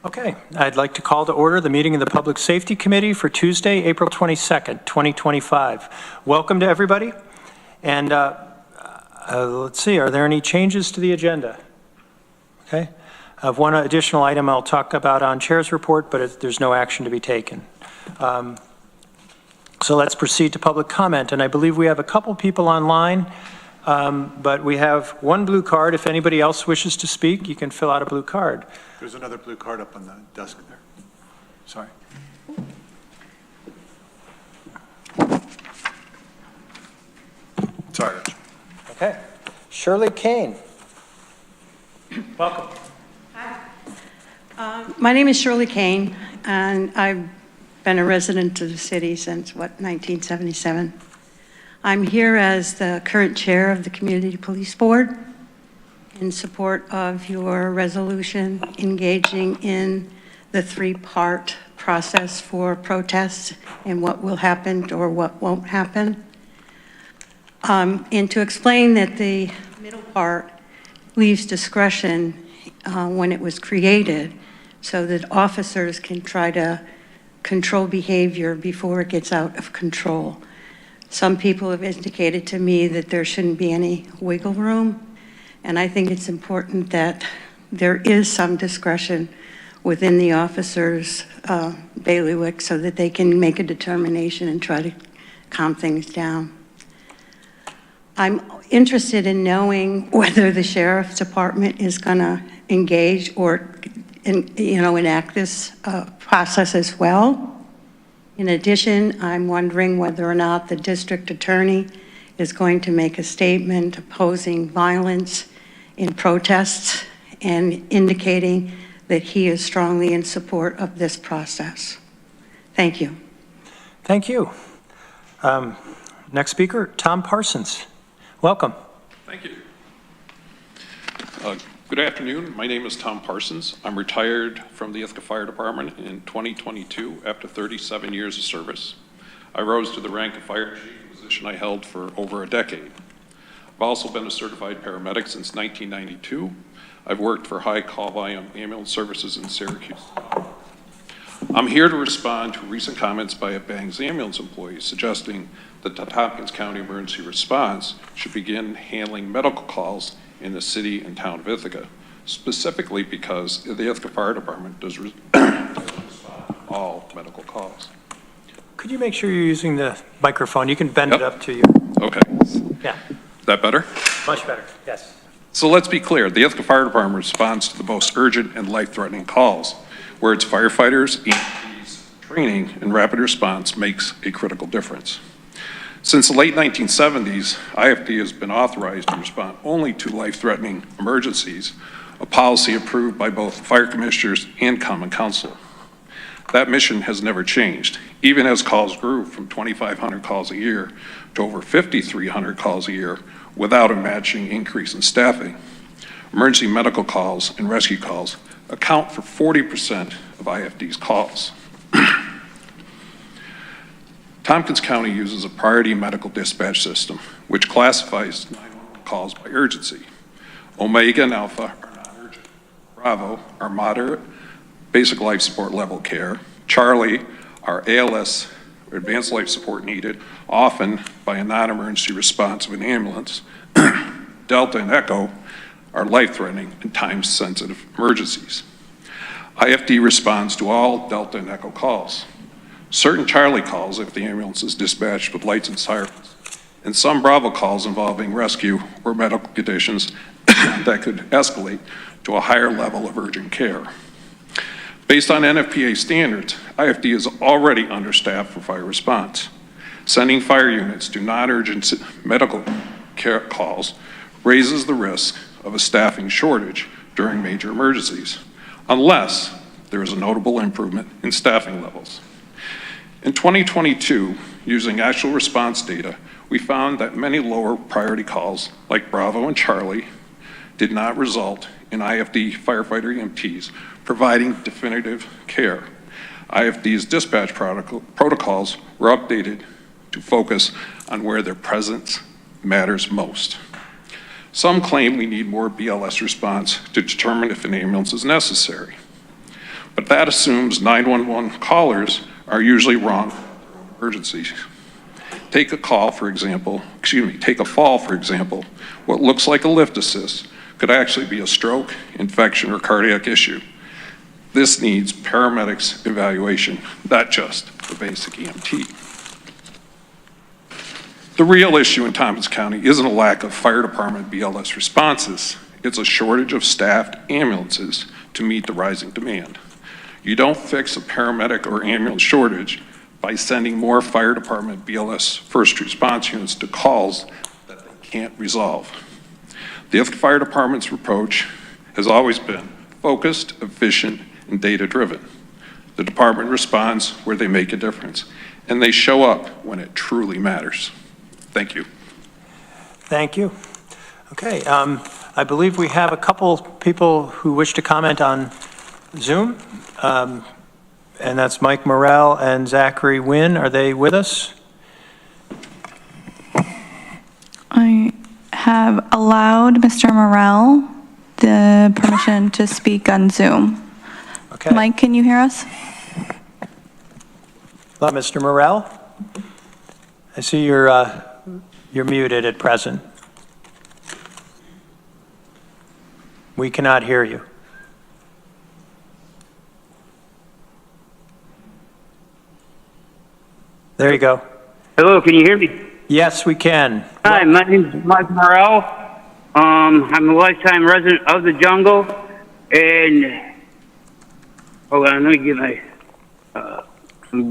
Okay, I'd like to call to order the meeting of the Public Safety Committee for Tuesday, April 22nd, 2025. Welcome to everybody. And let's see, are there any changes to the agenda? Okay. I have one additional item I'll talk about on Chair's report, but there's no action to be taken. So let's proceed to public comment. And I believe we have a couple people online, but we have one blue card. If anybody else wishes to speak, you can fill out a blue card. There's another blue card up on the desk there. Sorry. Sorry, Rich. Okay. Shirley Kane. Welcome. Hi. My name is Shirley Kane, and I've been a resident of the city since, 1977. I'm here as the current chair of the Community Police Board in support of your resolution engaging in the three-part process for protests and what will happen or what won't happen. And to explain that the middle part leaves discretion when it was created so that officers can try to control behavior before it gets out of control. Some people have indicated to me that there shouldn't be any wiggle room, and I think it's important that there is some discretion within the officers' bailiwick so that they can make a determination and try to calm things down. I'm interested in knowing whether the Sheriff's Department is going to engage or enact this process as well. In addition, I'm wondering whether or not the district attorney is going to make a statement opposing violence in protests and indicating that he is strongly in support of this process. Thank you. Thank you. Next speaker, Tom Parsons. Welcome. Thank you. Good afternoon. My name is Tom Parsons. I'm retired from the Ithaca Fire Department in 2022 after 37 years of service. I rose to the rank of fire chief, a position I held for over a decade. I've also been a certified paramedic since 1992. I've worked for high call volume ambulance services in Syracuse. I'm here to respond to recent comments by a Bangs ambulance employee suggesting that the Tompkins County Emergency Response should begin handling medical calls in the city and town of Ithaca, specifically because the Ithaca Fire Department does respond to all medical calls. Could you make sure you're using the microphone? You can bend it up to you. Okay. Yeah. Is that better? Much better, yes. So let's be clear, the Ithaca Fire Department responds to the most urgent and life-threatening calls, where its firefighters, EMTs, training, and rapid response makes a critical difference. Since the late 1970s, IFD has been authorized to respond only to life-threatening emergencies, a policy approved by both fire commissioners and Common Counsel. That mission has never changed, even as calls grew from 2,500 calls a year to over 5,300 calls a year without a matching increase in staffing. Emergency medical calls and rescue calls account for 40% of IFD's calls. Tompkins County uses a priority medical dispatch system, which classifies 911 calls by urgency. Omega and Alpha are non-urgent. Bravo are moderate, basic life support level care. Charlie are ALS, or advanced life support needed, often by a non-emergency response of an ambulance. Delta and Echo are life-threatening and time-sensitive emergencies. IFD responds to all Delta and Echo calls. Certain Charlie calls if the ambulance is dispatched with lights and sirens, and some Bravo calls involving rescue or medical conditions that could escalate to a higher level of urgent care. Based on NFPA standards, IFD is already understaffed for fire response. Sending fire units to non-urgent medical care calls raises the risk of a staffing shortage during major emergencies, unless there is a notable improvement in staffing levels. In 2022, using actual response data, we found that many lower priority calls, like Bravo and Charlie, did not result in IFD firefighter EMTs providing definitive care. IFD's dispatch protocols were updated to focus on where their presence matters most. Some claim we need more BLS response to determine if an ambulance is necessary. but that assumes 911 callers are usually wrong emergencies. Take a fall, for example. What looks like a lift assist could actually be a stroke, infection, or cardiac issue. This needs paramedics evaluation, not just the basic EMT. The real issue in Tompkins County isn't a lack of fire department BLS responses. It's a shortage of staffed ambulances to meet the rising demand. You don't fix a paramedic or ambulance shortage by sending more fire department BLS first response units to calls that they can't resolve. The fire department's approach has always been focused, efficient, and data-driven. The department responds where they make a difference, and they show up when it truly matters. Thank you. Thank you. Okay, I believe we have a couple people who wish to comment on Zoom, and that's Mike Morrell and Zachary Wynn. Are they with us? I have allowed Mr. Morrell the permission to speak on Zoom. Okay. Mike, can you hear us? Hello, Mr. Morrell. I see you're muted at present. We cannot hear you. There you go. Hello, can you hear me? Yes, we can. Hi, my name's Mike Morrell. I'm a lifetime resident of the jungle, and hold on, let me get my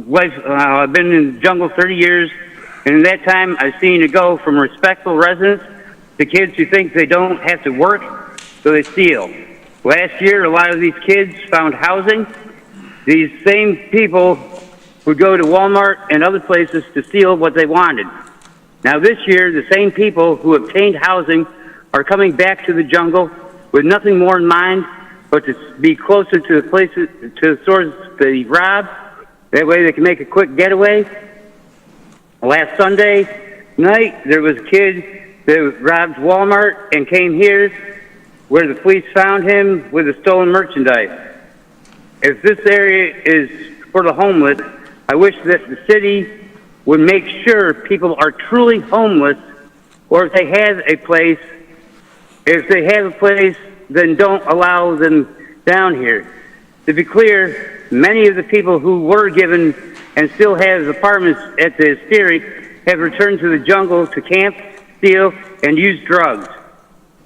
life. I've been in the jungle 30 years, and in that time, I've seen it go from respectful residents to kids who think they don't have to work, so they steal. Last year, a lot of these kids found housing. These same people would go to Walmart and other places to steal what they wanted. Now this year, the same people who obtained housing are coming back to the jungle with nothing more in mind but to be closer to the places, to the stores they rob. That way they can make a quick getaway. Last Sunday night, there was a kid that robbed Walmart and came here where the police found him with the stolen merchandise. If this area is for the homeless, I wish that the city would make sure people are truly homeless, or if they have a place, then don't allow them down here. To be clear, many of the people who were given and still have apartments at the Hysteria have returned to the jungle to camp, steal, and use drugs.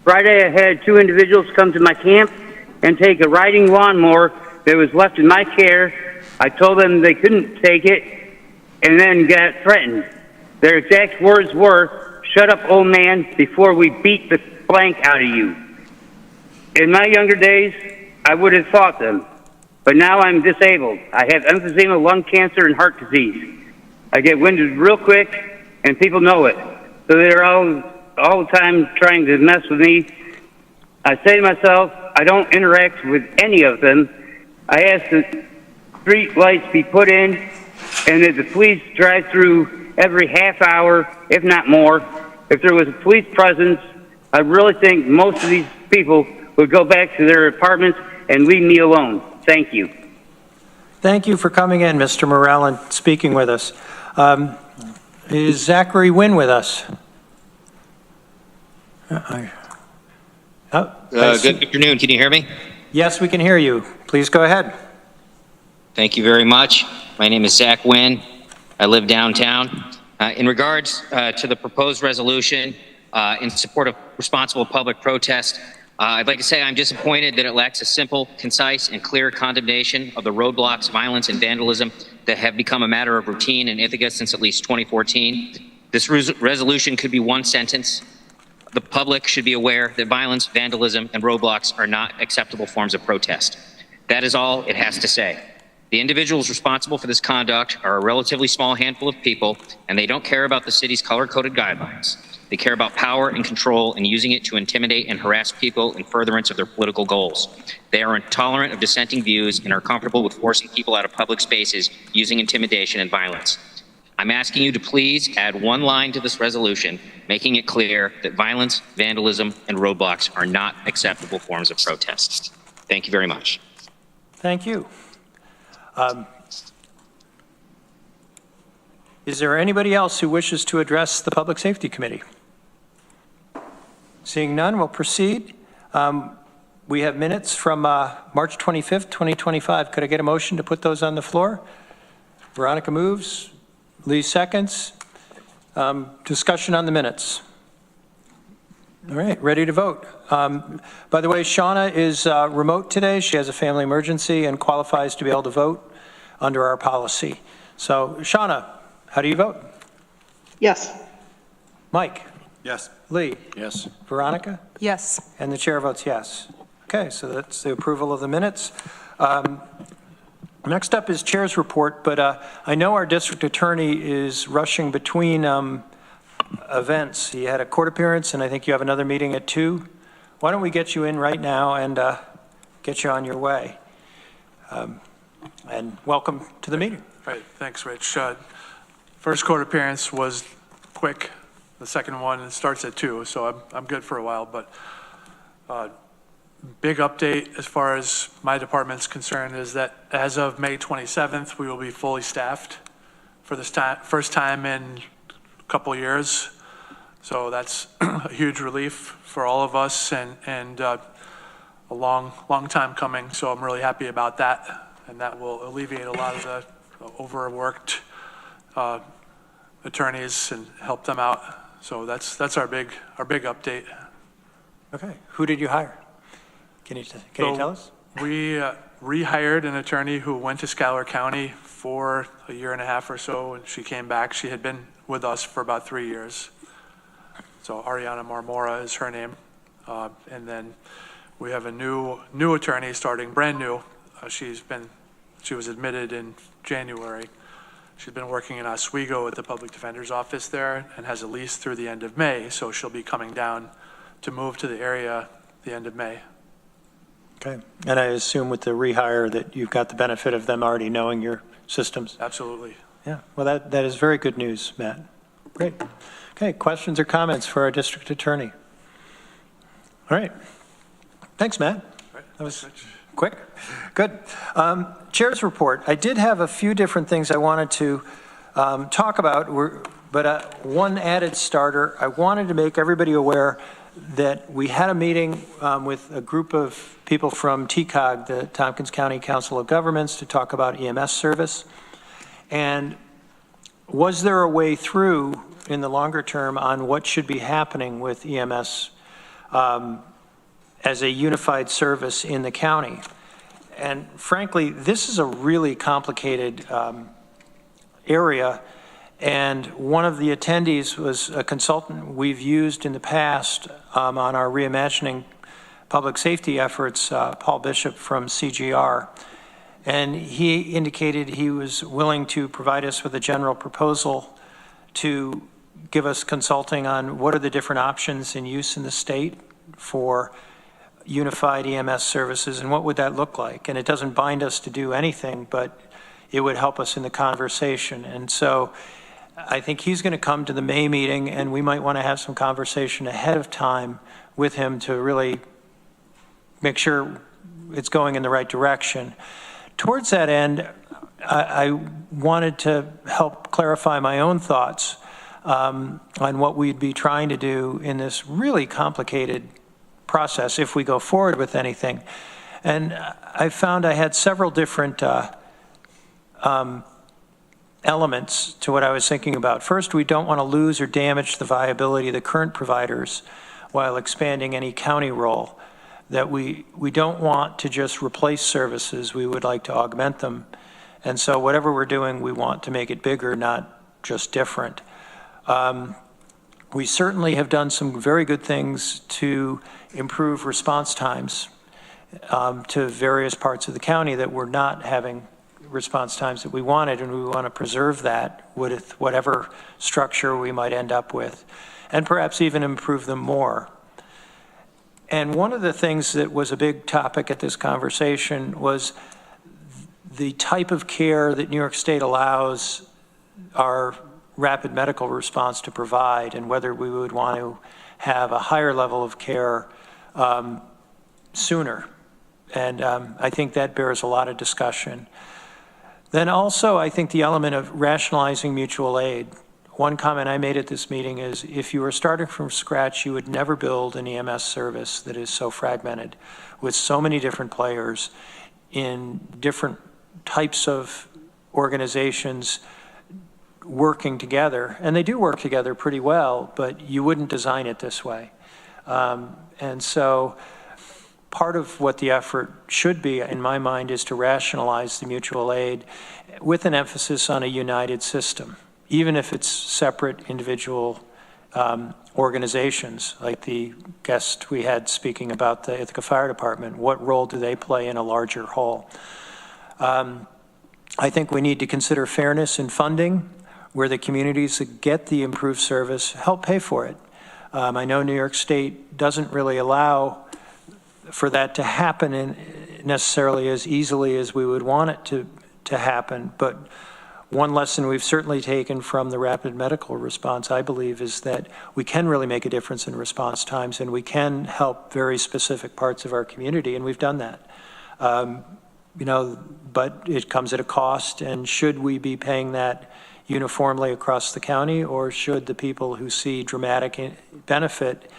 Friday, I had 2 individuals come to my camp and take a riding lawnmower that was left in my care. I told them they couldn't take it and then got threatened. Their exact words were, "Shut up, old man, before we beat the blank out of you." In my younger days, I would have fought them, but now I'm disabled. I have emphysema, lung cancer, and heart disease. I get winded real quick, and people know it. So they're all the time trying to mess with me. I say to myself, I don't interact with any of them. I ask that street lights be put in and that the police drive through every half hour, if not more. If there was a police presence, I really think most of these people would go back to their apartments and leave me alone. Thank you. Thank you for coming in, Mr. Morrell, and speaking with us. Is Zachary Wynn with us? Good afternoon. Can you hear me? Yes, we can hear you. Please go ahead. Thank you very much. My name is Zach Wynn. I live downtown. In regards to the proposed resolution in support of responsible public protest, I'd like to say I'm disappointed that it lacks a simple, concise, and clear condemnation of the roadblocks, violence, and vandalism that have become a matter of routine in Ithaca since at least 2014. This resolution could be one sentence. The public should be aware that violence, vandalism, and roadblocks are not acceptable forms of protest. That is all it has to say. The individuals responsible for this conduct are a relatively small handful of people, and they don't care about the city's color-coded guidelines. They care about power and control and using it to intimidate and harass people in furtherance of their political goals. They are intolerant of dissenting views and are comfortable with forcing people out of public spaces using intimidation and violence. I'm asking you to please add one line to this resolution, making it clear that violence, vandalism, and roadblocks are not acceptable forms of protest. Thank you very much. Thank you. Is there anybody else who wishes to address the Public Safety Committee? Seeing none, we'll proceed. We have minutes from March 25th, 2025. Could I get a motion to put those on the floor? Veronica moves. Lee seconds. Discussion on the minutes. All right, ready to vote. By the way, Shauna is remote today. She has a family emergency and qualifies to be able to vote under our policy. So, Shauna, how do you vote? Yes. Mike? Yes. Lee? Yes. Veronica? Yes. And the chair votes yes. Okay, so that's the approval of the minutes. Next up is chair's report, but I know our district attorney is rushing between events. He had a court appearance, and I think you have another meeting at 2. Why don't we get you in right now and get you on your way? And welcome to the meeting. Right, thanks, Rich. First court appearance was quick. The second one starts at 2, so I'm good for a while. But big update as far as my department's concerned is that as of May 27th, we will be fully staffed for this first time in a couple years. So that's a huge relief for all of us and a long time coming. So I'm really happy about that, and that will alleviate a lot of the overworked attorneys and help them out. So that's our big update. Okay, who did you hire? Can you tell us? We rehired an attorney who went to Schuyler County for a year and a half or so, and she came back. She had been with us for about 3 years. So Ariana Marmora is her name. And then we have a new attorney starting brand new. She was admitted in January. She's been working in Oswego at the public defender's office there and has a lease through the end of May. So she'll be coming down to move to the area the end of May. Okay, and I assume with the rehire that you've got the benefit of them already knowing your systems? Absolutely. Yeah, well, that is very good news, Matt. Great. Okay, questions or comments for our district attorney? All right. Thanks, Matt. That was quick. Good. Chair's report. I did have a few different things I wanted to talk about, but one added starter. I wanted to make everybody aware that we had a meeting with a group of people from TCOG, the Tompkins County Council of Governments, to talk about EMS service. And was there a way through in the longer term on what should be happening with EMS as a unified service in the county? And frankly, this is a really complicated area. And one of the attendees was a consultant we've used in the past on our Reimagining public safety efforts, Paul Bishop from CGR. And he indicated he was willing to provide us with a general proposal to give us consulting on what are the different options in use in the state for unified EMS services and what would that look like. And it doesn't bind us to do anything, but it would help us in the conversation. And so I think he's going to come to the May meeting, and we might want to have some conversation ahead of time with him to really make sure it's going in the right direction. Towards that end, I wanted to help clarify my own thoughts on what we'd be trying to do in this really complicated process if we go forward with anything. And I found I had several different elements to what I was thinking about. First, we don't want to lose or damage the viability of the current providers while expanding any county role. That we don't want to just replace services, we would like to augment them. And so whatever we're doing, we want to make it bigger, not just different. We certainly have done some very good things to improve response times to various parts of the county that were not having response times that we wanted, and we want to preserve that with whatever structure we might end up with, and perhaps even improve them more. And one of the things that was a big topic at this conversation was the type of care that New York State allows our rapid medical response to provide, and whether we would want to have a higher level of care sooner. And I think that bears a lot of discussion. Then also, I think the element of rationalizing mutual aid. One comment I made at this meeting is if you were starting from scratch, you would never build an EMS service that is so fragmented with so many different players in different types of organizations working together. And they do work together pretty well, but you wouldn't design it this way. And so part of what the effort should be, in my mind, is to rationalize the mutual aid with an emphasis on a united system, even if it's separate individual organizations, like the guest we had speaking about the Ithaca Fire Department. What role do they play in a larger whole? I think we need to consider fairness in funding, where the communities that get the improved service help pay for it. I know New York State doesn't really allow for that to happen in necessarily as easily as we would want it to happen, but one lesson we've certainly taken from the rapid medical response, I believe, is that we can really make a difference in response times, and we can help very specific parts of our community, and we've done that. You know, but it comes at a cost, and should we be paying that uniformly across the county, or should the people who see dramatic benefit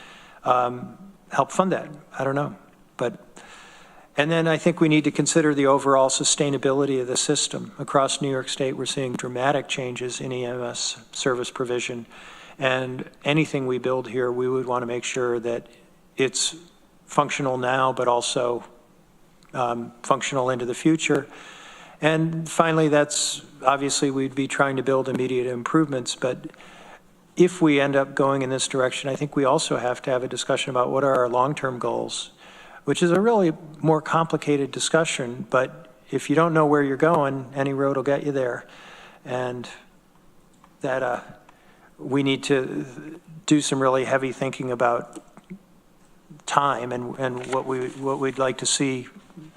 help fund that? I don't know. And then I think we need to consider the overall sustainability of the system. Across New York State, we're seeing dramatic changes in EMS service provision. And anything we build here, we would want to make sure that it's functional now, but also functional into the future. And finally, that's obviously we'd be trying to build immediate improvements, but if we end up going in this direction, I think we also have to have a discussion about what are our long-term goals, which is a really more complicated discussion, but if you don't know where you're going, any road will get you there. And that we need to do some really heavy thinking about time and what we'd like to see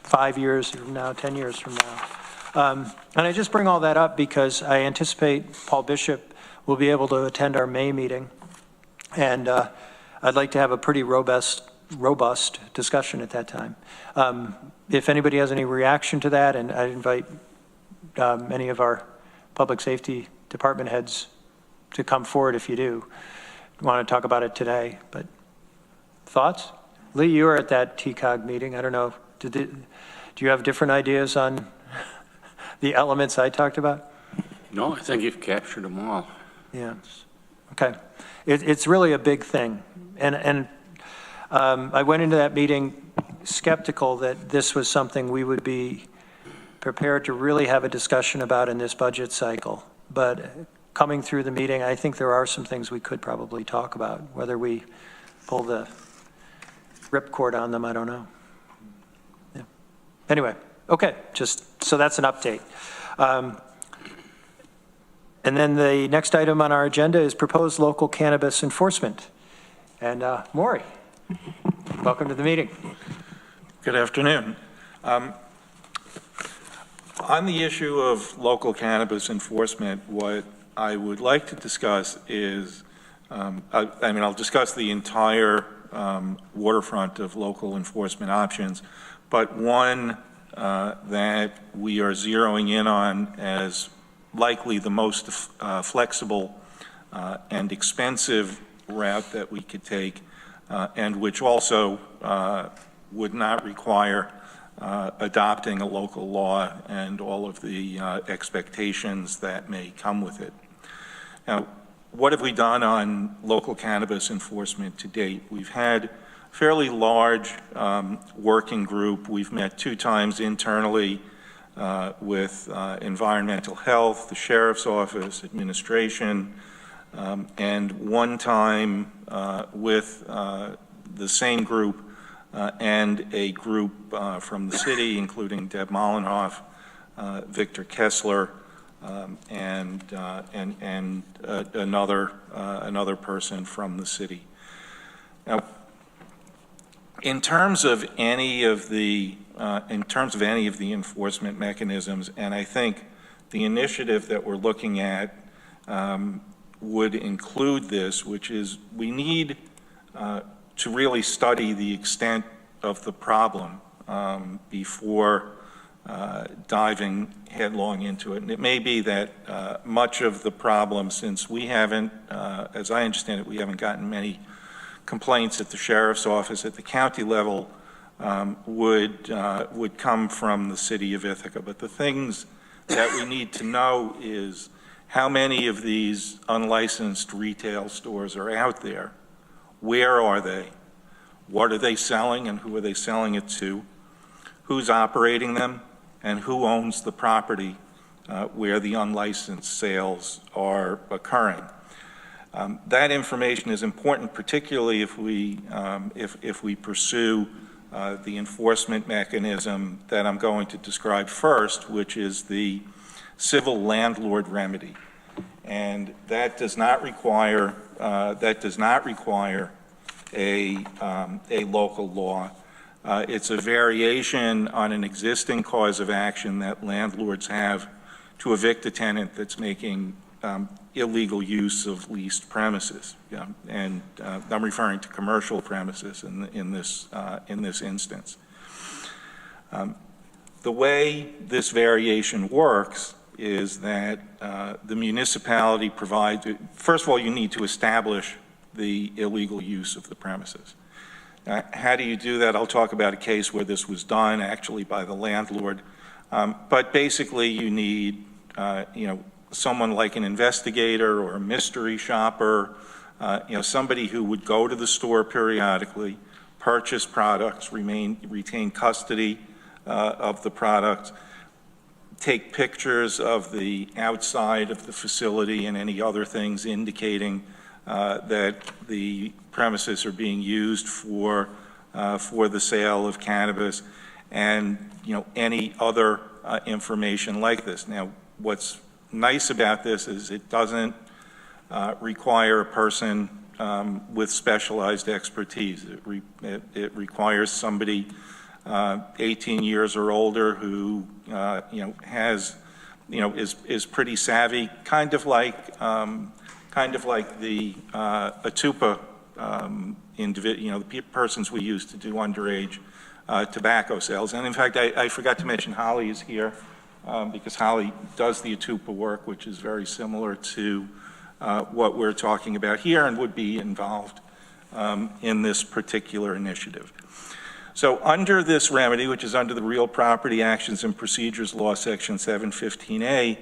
5 years from now, 10 years from now. And I just bring all that up because I anticipate Paul Bishop will be able to attend our May meeting. And I'd like to have a pretty robust discussion at that time. If anybody has any reaction to that, and I invite any of our public safety department heads to come forward if you do want to talk about it today. But thoughts? Lee, you were at that TCOG meeting. I don't know, do you have different ideas on the elements I talked about? No, I think you've captured them all. Yeah. Okay. It's really a big thing. And I went into that meeting skeptical that this was something we would be prepared to really have a discussion about in this budget cycle. But coming through the meeting, I think there are some things we could probably talk about. Whether we pull the ripcord on them, I don't know. Yeah. Anyway, okay, just so that's an update. And then the next item on our agenda is proposed local cannabis enforcement. And Maury, welcome to the meeting. Good afternoon. On the issue of local cannabis enforcement, what I would like to discuss is, I'll discuss the entire waterfront of local enforcement options, but one that we are zeroing in on as likely the most flexible and expensive route that we could take, and which also would not require adopting a local law and all of the expectations that may come with it. Now, what have we done on local cannabis enforcement to date? We've had a fairly large working group. We've met 2 times internally with environmental health, the sheriff's office, administration, and 1 time with the same group and a group from the city, including Deb Mollenhoff, Victor Kessler, and another person from the city. Now, in terms of any of the enforcement mechanisms, and I think the initiative that we're looking at would include this, which is we need to really study the extent of the problem before diving headlong into it. And it may be that much of the problem, since we haven't, as I understand it, we haven't gotten many complaints at the sheriff's office at the county level, would come from the city of Ithaca. But the things that we need to know is how many of these unlicensed retail stores are out there, where are they, what are they selling and who are they selling it to, who's operating them, and who owns the property where the unlicensed sales are occurring. That information is important, particularly if we pursue the enforcement mechanism that I'm going to describe first, which is the civil landlord remedy. And that does not require a local law. It's a variation on an existing cause of action that landlords have to evict a tenant that's making illegal use of leased premises. And I'm referring to commercial premises in this instance. The way this variation works is that the municipality provides, first of all, you need to establish the illegal use of the premises. How do you do that? I'll talk about a case where this was done actually by the landlord. But basically you need, someone like an investigator or a mystery shopper, somebody who would go to the store periodically, purchase products, retain custody of the products, take pictures of the outside of the facility and any other things indicating that the premises are being used for the sale of cannabis, and any other information like this. Now, what's nice about this is it doesn't require a person with specialized expertise. It requires somebody 18 years or older who has is pretty savvy, kind of like the ATUPA the persons we use to do underage tobacco sales. And in fact, I forgot to mention Holly is here because Holly does the ATUPA work, which is very similar to what we're talking about here and would be involved in this particular initiative. So under this remedy, which is under the Real Property Actions and Procedures Law, Section 715A,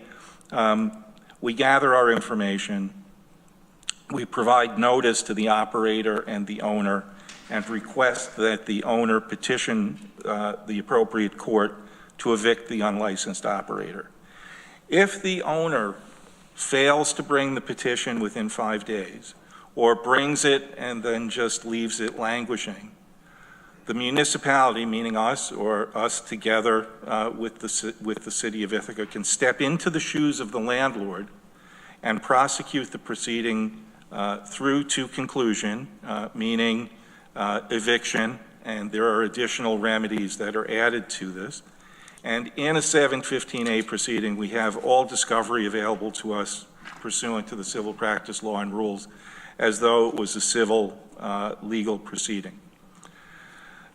we gather our information, we provide notice to the operator and the owner, and request that the owner petition the appropriate court to evict the unlicensed operator. If the owner fails to bring the petition within 5 days, or brings it and then just leaves it languishing, the municipality, meaning us or us together with the city of Ithaca, can step into the shoes of the landlord and prosecute the proceeding through to conclusion, meaning eviction, and there are additional remedies that are added to this. And in a 715A proceeding, we have all discovery available to us pursuant to the civil practice law and rules as though it was a civil legal proceeding.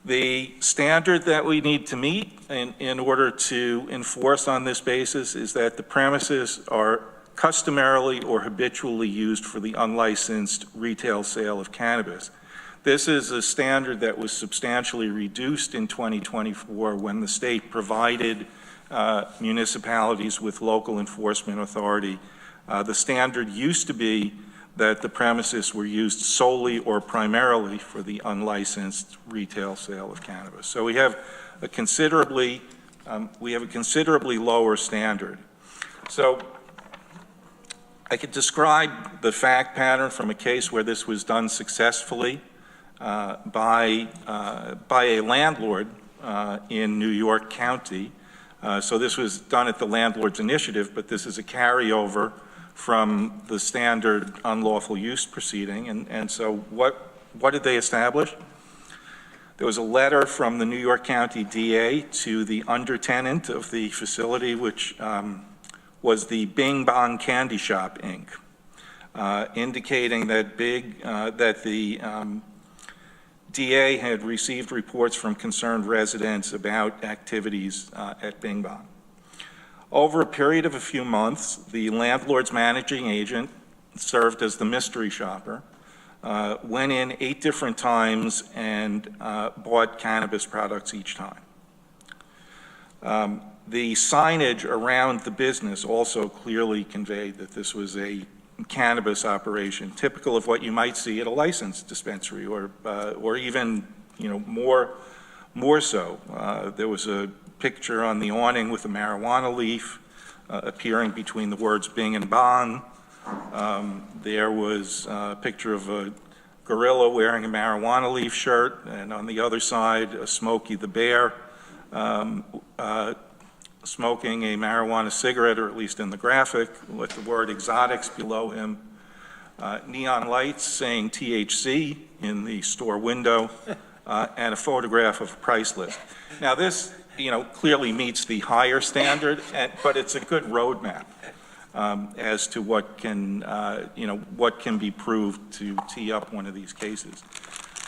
The standard that we need to meet in order to enforce on this basis is that the premises are customarily or habitually used for the unlicensed retail sale of cannabis. This is a standard that was substantially reduced in 2024 when the state provided municipalities with local enforcement authority. The standard used to be that the premises were used solely or primarily for the unlicensed retail sale of cannabis. So we have a considerably lower standard. So I could describe the fact pattern from a case where this was done successfully by a landlord in New York County. So this was done at the landlord's initiative, but this is a carryover from the standard unlawful use proceeding. And so what did they establish? There was a letter from the New York County DA to the undertenant of the facility, which was the Bing Bong Candy Shop, Inc., indicating that DA had received reports from concerned residents about activities at Bing Bong. Over a period of a few months, the landlord's managing agent served as the mystery shopper, went in 8 different times and bought cannabis products each time. The signage around the business also clearly conveyed that this was a cannabis operation, typical of what you might see at a licensed dispensary, or even, more so. There was a picture on the awning with a marijuana leaf appearing between the words Bing and Bong. There was a picture of a gorilla wearing a marijuana leaf shirt, and on the other side, a Smokey the Bear smoking a marijuana cigarette, or at least in the graphic, with the word exotics below him. Neon lights saying THC in the store window, and a photograph of a price list. Now this, clearly meets the higher standard, but it's a good roadmap as to what can be proved to tee up one of these cases.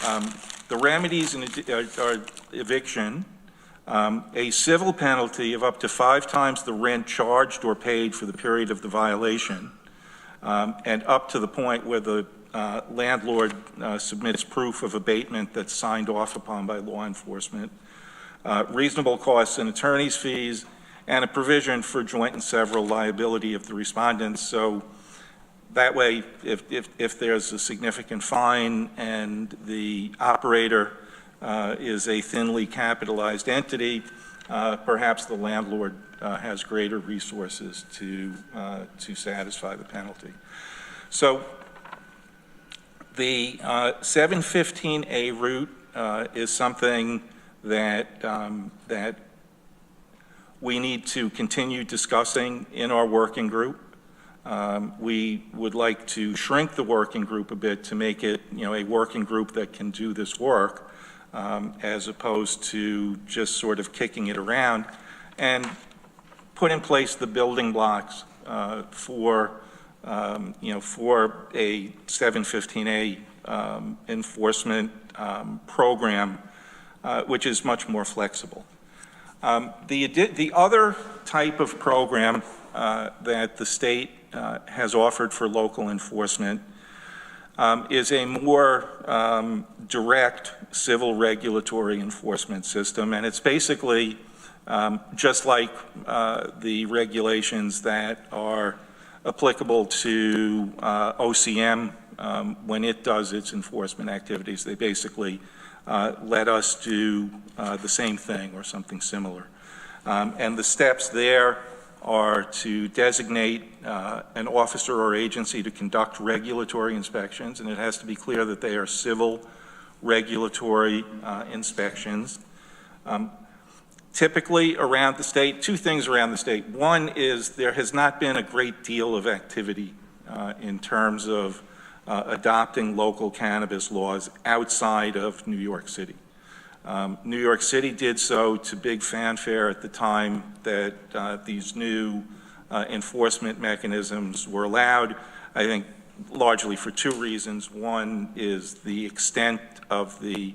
The remedies are eviction, a civil penalty of up to 5 times the rent charged or paid for the period of the violation, and up to the point where the landlord submits proof of abatement that's signed off upon by law enforcement, reasonable costs and attorney's fees, and a provision for joint and several liability of the respondents. So that way, if there's a significant fine and the operator is a thinly capitalized entity, perhaps the landlord has greater resources to satisfy the penalty. So the 715A route is something that we need to continue discussing in our working group. We would like to shrink the working group a bit to make it, a working group that can do this work, as opposed to just sort of kicking it around, and put in place the building blocks for a 715A enforcement program, which is much more flexible. The other type of program that the state has offered for local enforcement is a more direct civil regulatory enforcement system, and it's basically just like the regulations that are applicable to OCM when it does its enforcement activities. They basically let us do the same thing or something similar. And the steps there are to designate an officer or agency to conduct regulatory inspections, and it has to be clear that they are civil regulatory inspections. Typically around the state, 2 things around the state. One is there has not been a great deal of activity in terms of adopting local cannabis laws outside of New York City. New York City did so to big fanfare at the time that these new enforcement mechanisms were allowed, I think largely for 2 reasons. One is the extent of the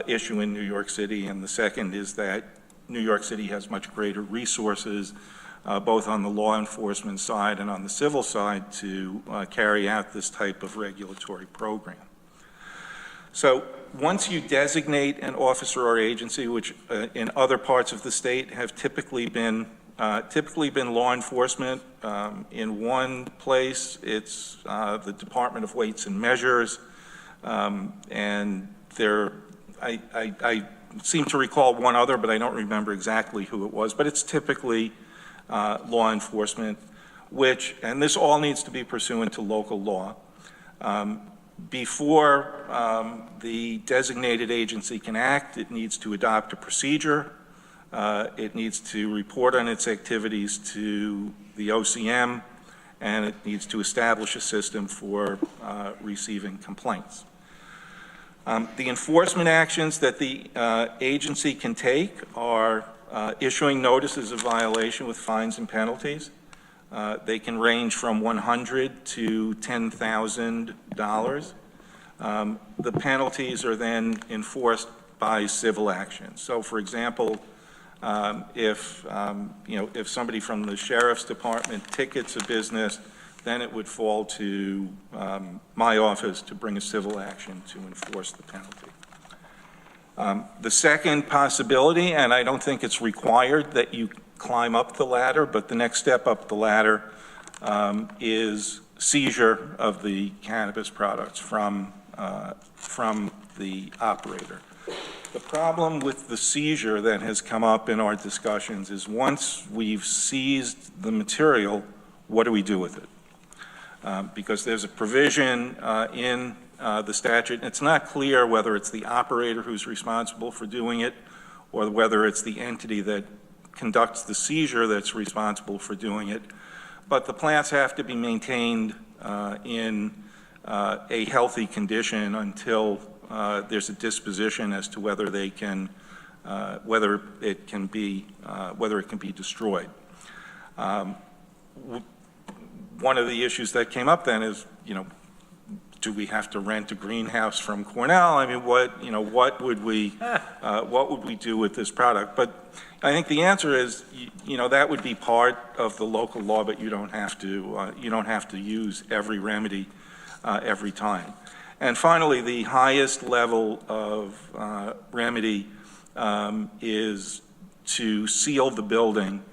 issue in New York City, and the second is that New York City has much greater resources, both on the law enforcement side and on the civil side, to carry out this type of regulatory program. So once you designate an officer or agency, which in other parts of the state have typically been law enforcement, in one place it's the Department of Weights and Measures, and I seem to recall one other, but I don't remember exactly who it was, but it's typically law enforcement, and this all needs to be pursuant to local law. Before the designated agency can act, it needs to adopt a procedure. It needs to report on its activities to the OCM, and it needs to establish a system for receiving complaints. The enforcement actions that the agency can take are issuing notices of violation with fines and penalties. They can range from $100 to $10,000. the penalties are then enforced by civil action. So, for example, if somebody from the sheriff's department tickets a business, then it would fall to my office to bring a civil action to enforce the penalty. The second possibility, and I don't think it's required that you climb up the ladder, but the next step up the ladder is seizure of the cannabis products from the operator. The problem with the seizure that has come up in our discussions is once we've seized the material, what do we do with it? Because there's a provision in the statute, and it's not clear whether it's the operator who's responsible for doing it or whether it's the entity that conducts the seizure that's responsible for doing it. But the plants have to be maintained in a healthy condition until there's a disposition as to whether they can, whether it can be destroyed. One of the issues that came up then is, do we have to rent a greenhouse from Cornell? I mean, what would we do with this product? But I think the answer is, that would be part of the local law, but you don't have to use every remedy every time. And finally, the highest level of remedy is to seal the building.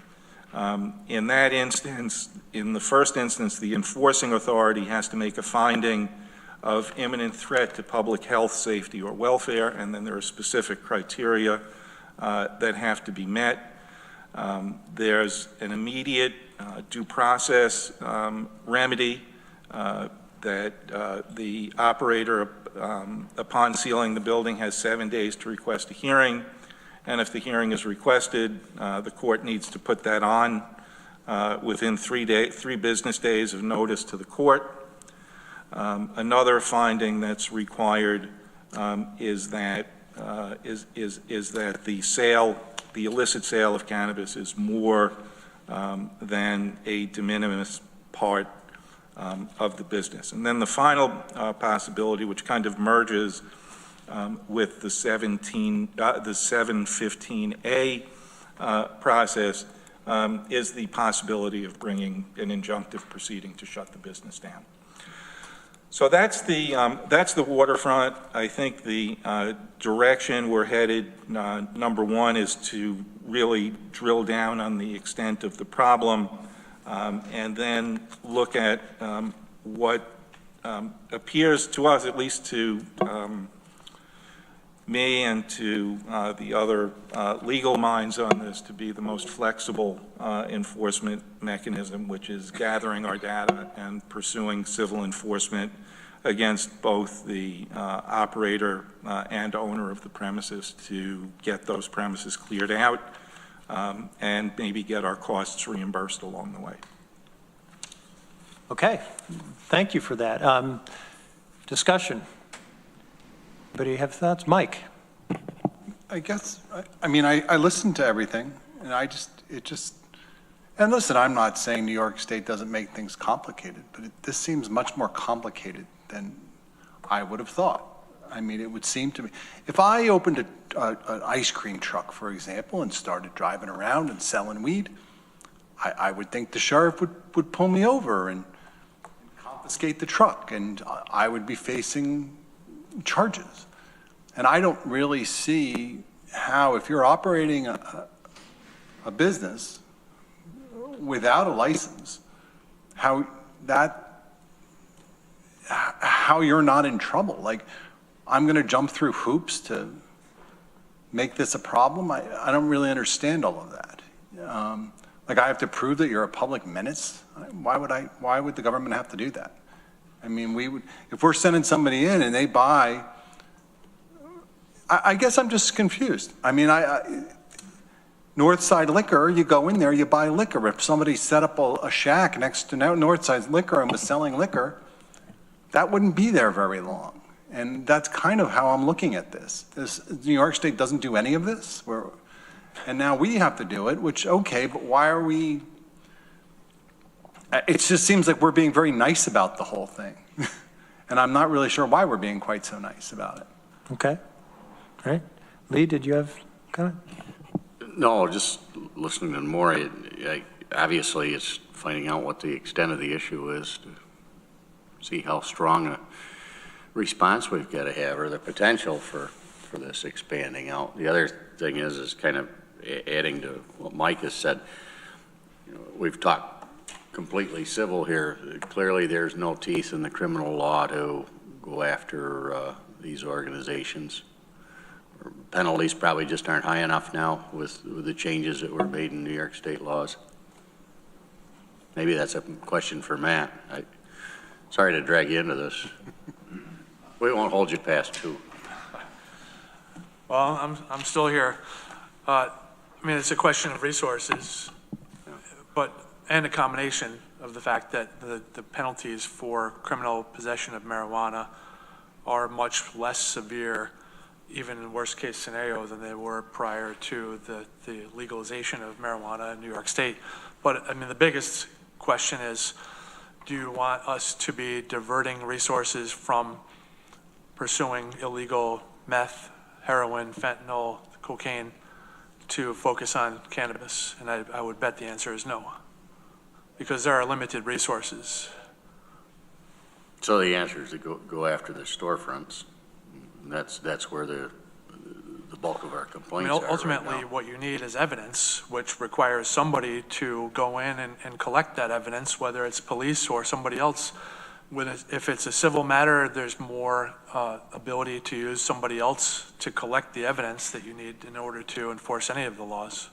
In that instance, in the first instance, the enforcing authority has to make a finding of imminent threat to public health, safety, or welfare, and then there are specific criteria that have to be met. There's an immediate due process remedy that the operator, upon sealing the building, has 7 days to request a hearing, and if the hearing is requested, the court needs to put that on within 3 business days of notice to the court. Another finding that's required is that the illicit sale of cannabis is more than a de minimis part of the business. And then the final possibility, which kind of merges with the 715A process, is the possibility of bringing an injunctive proceeding to shut the business down. So that's the waterfront. I think the direction we're headed, number one, is to really drill down on the extent of the problem, and then look at what appears to us, at least to me and to the other legal minds on this, to be the most flexible enforcement mechanism, which is gathering our data and pursuing civil enforcement against both the operator and owner of the premises to get those premises cleared out and maybe get our costs reimbursed along the way. Okay, thank you for that. Discussion. Anybody have thoughts? Mike? I guess, I mean, I listened to everything, and and listen, I'm not saying New York State doesn't make things complicated, but this seems much more complicated than I would have thought. I mean, it would seem to me, if I opened an ice cream truck, for example, and started driving around and selling weed, I would think the sheriff would pull me over and confiscate the truck, and I would be facing charges. And I don't really see how, if you're operating a business without a license, how you're not in trouble. Like, I'm going to jump through hoops to make this a problem. I don't really understand all of that. Like, I have to prove that you're a public menace. Why would the government have to do that? I mean, if we're sending somebody in and they buy, I guess I'm just confused. I mean, Northside Liquor, you go in there, you buy liquor. If somebody set up a shack next to Northside Liquor and was selling liquor, that wouldn't be there very long. And that's kind of how I'm looking at this. New York State doesn't do any of this, and now we have to do it, which, okay, but why are we? It just seems like we're being very nice about the whole thing. And I'm not really sure why we're being quite so nice about it. Okay. All right. Lee, did you have a comment? No, just listening to more, obviously it's finding out what the extent of the issue is to see how strong a response we've got to have, or the potential for this expanding out. The other thing is kind of adding to what Mike has said. You know, we've talked completely civil here. Clearly there's no teeth in the criminal law to go after these organizations. Penalties probably just aren't high enough now with the changes that were made in New York state laws. Maybe that's a question for Matt. Sorry to drag you into this. We won't hold you past 2. Well, I'm still here. I mean, it's a question of resources, and a combination of the fact that the penalties for criminal possession of marijuana are much less severe, even in worst case scenario, than they were prior to the legalization of marijuana in New York State. But I mean, the biggest question is, do you want us to be diverting resources from pursuing illegal meth, heroin, fentanyl, cocaine, to focus on cannabis? And I would bet the answer is no, because there are limited resources. So the answer is to go after the storefronts. That's where the bulk of our complaints are. Ultimately, right now. what you need is evidence, which requires somebody to go in and collect that evidence, whether it's police or somebody else. If it's a civil matter, there's more ability to use somebody else to collect the evidence that you need in order to enforce any of the laws.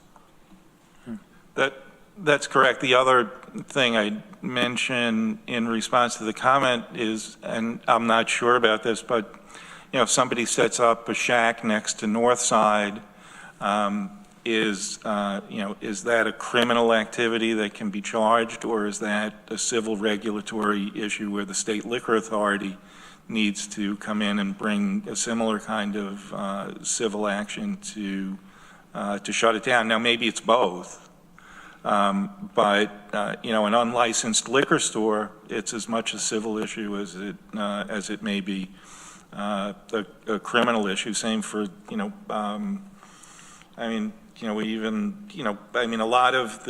That's correct. The other thing I mention in response to the comment is, and I'm not sure about this, but you know, if somebody sets up a shack next to North Side, is that a criminal activity that can be charged, or is that a civil regulatory issue where the state liquor authority needs to come in and bring a similar kind of civil action to shut it down? Now, maybe it's both, but an unlicensed liquor store, it's as much a civil issue as it may be a criminal issue. Same for a lot of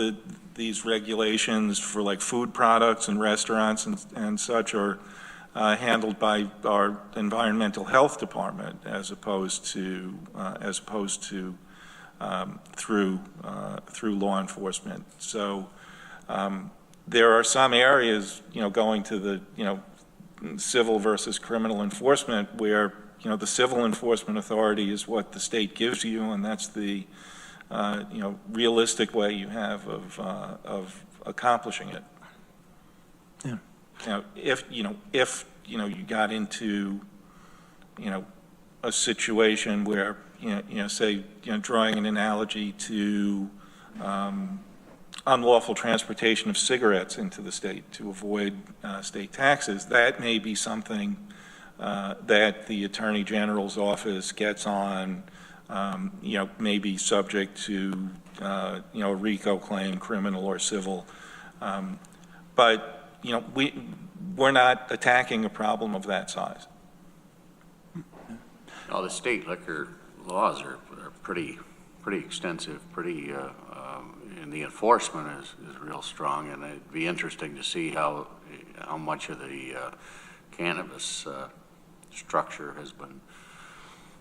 these regulations for like food products and restaurants and such are handled by our environmental health department as opposed to through law enforcement. So there are some areas, going to the civil versus criminal enforcement where the civil enforcement authority is what the state gives you, and that's the realistic way you have of accomplishing it. Yeah. Now, if you got into a situation where say drawing an analogy to unlawful transportation of cigarettes into the state to avoid state taxes, that may be something that the Attorney General's office gets on, may be subject to, a RICO claim, criminal or civil. But, we're not attacking a problem of that size. Well, the state liquor laws are pretty extensive, and the enforcement is real strong, and it'd be interesting to see how much of the cannabis structure has been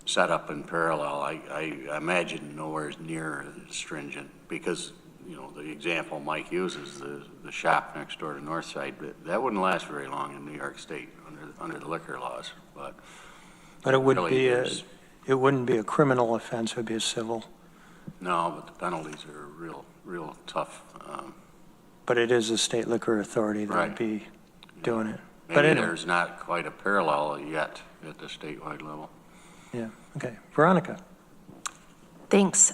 set up in parallel. I imagine nowhere near as stringent, because the example Mike uses, the shop next door to Northside, that wouldn't last very long in New York State under the liquor laws, but it would really it wouldn't be a criminal offense, it would be a civil. No, but the penalties are real tough. But it is the state liquor authority that Right. would be doing it. Maybe But anyway, there's not quite a parallel yet at the statewide level. yeah, okay. Veronica? Thanks.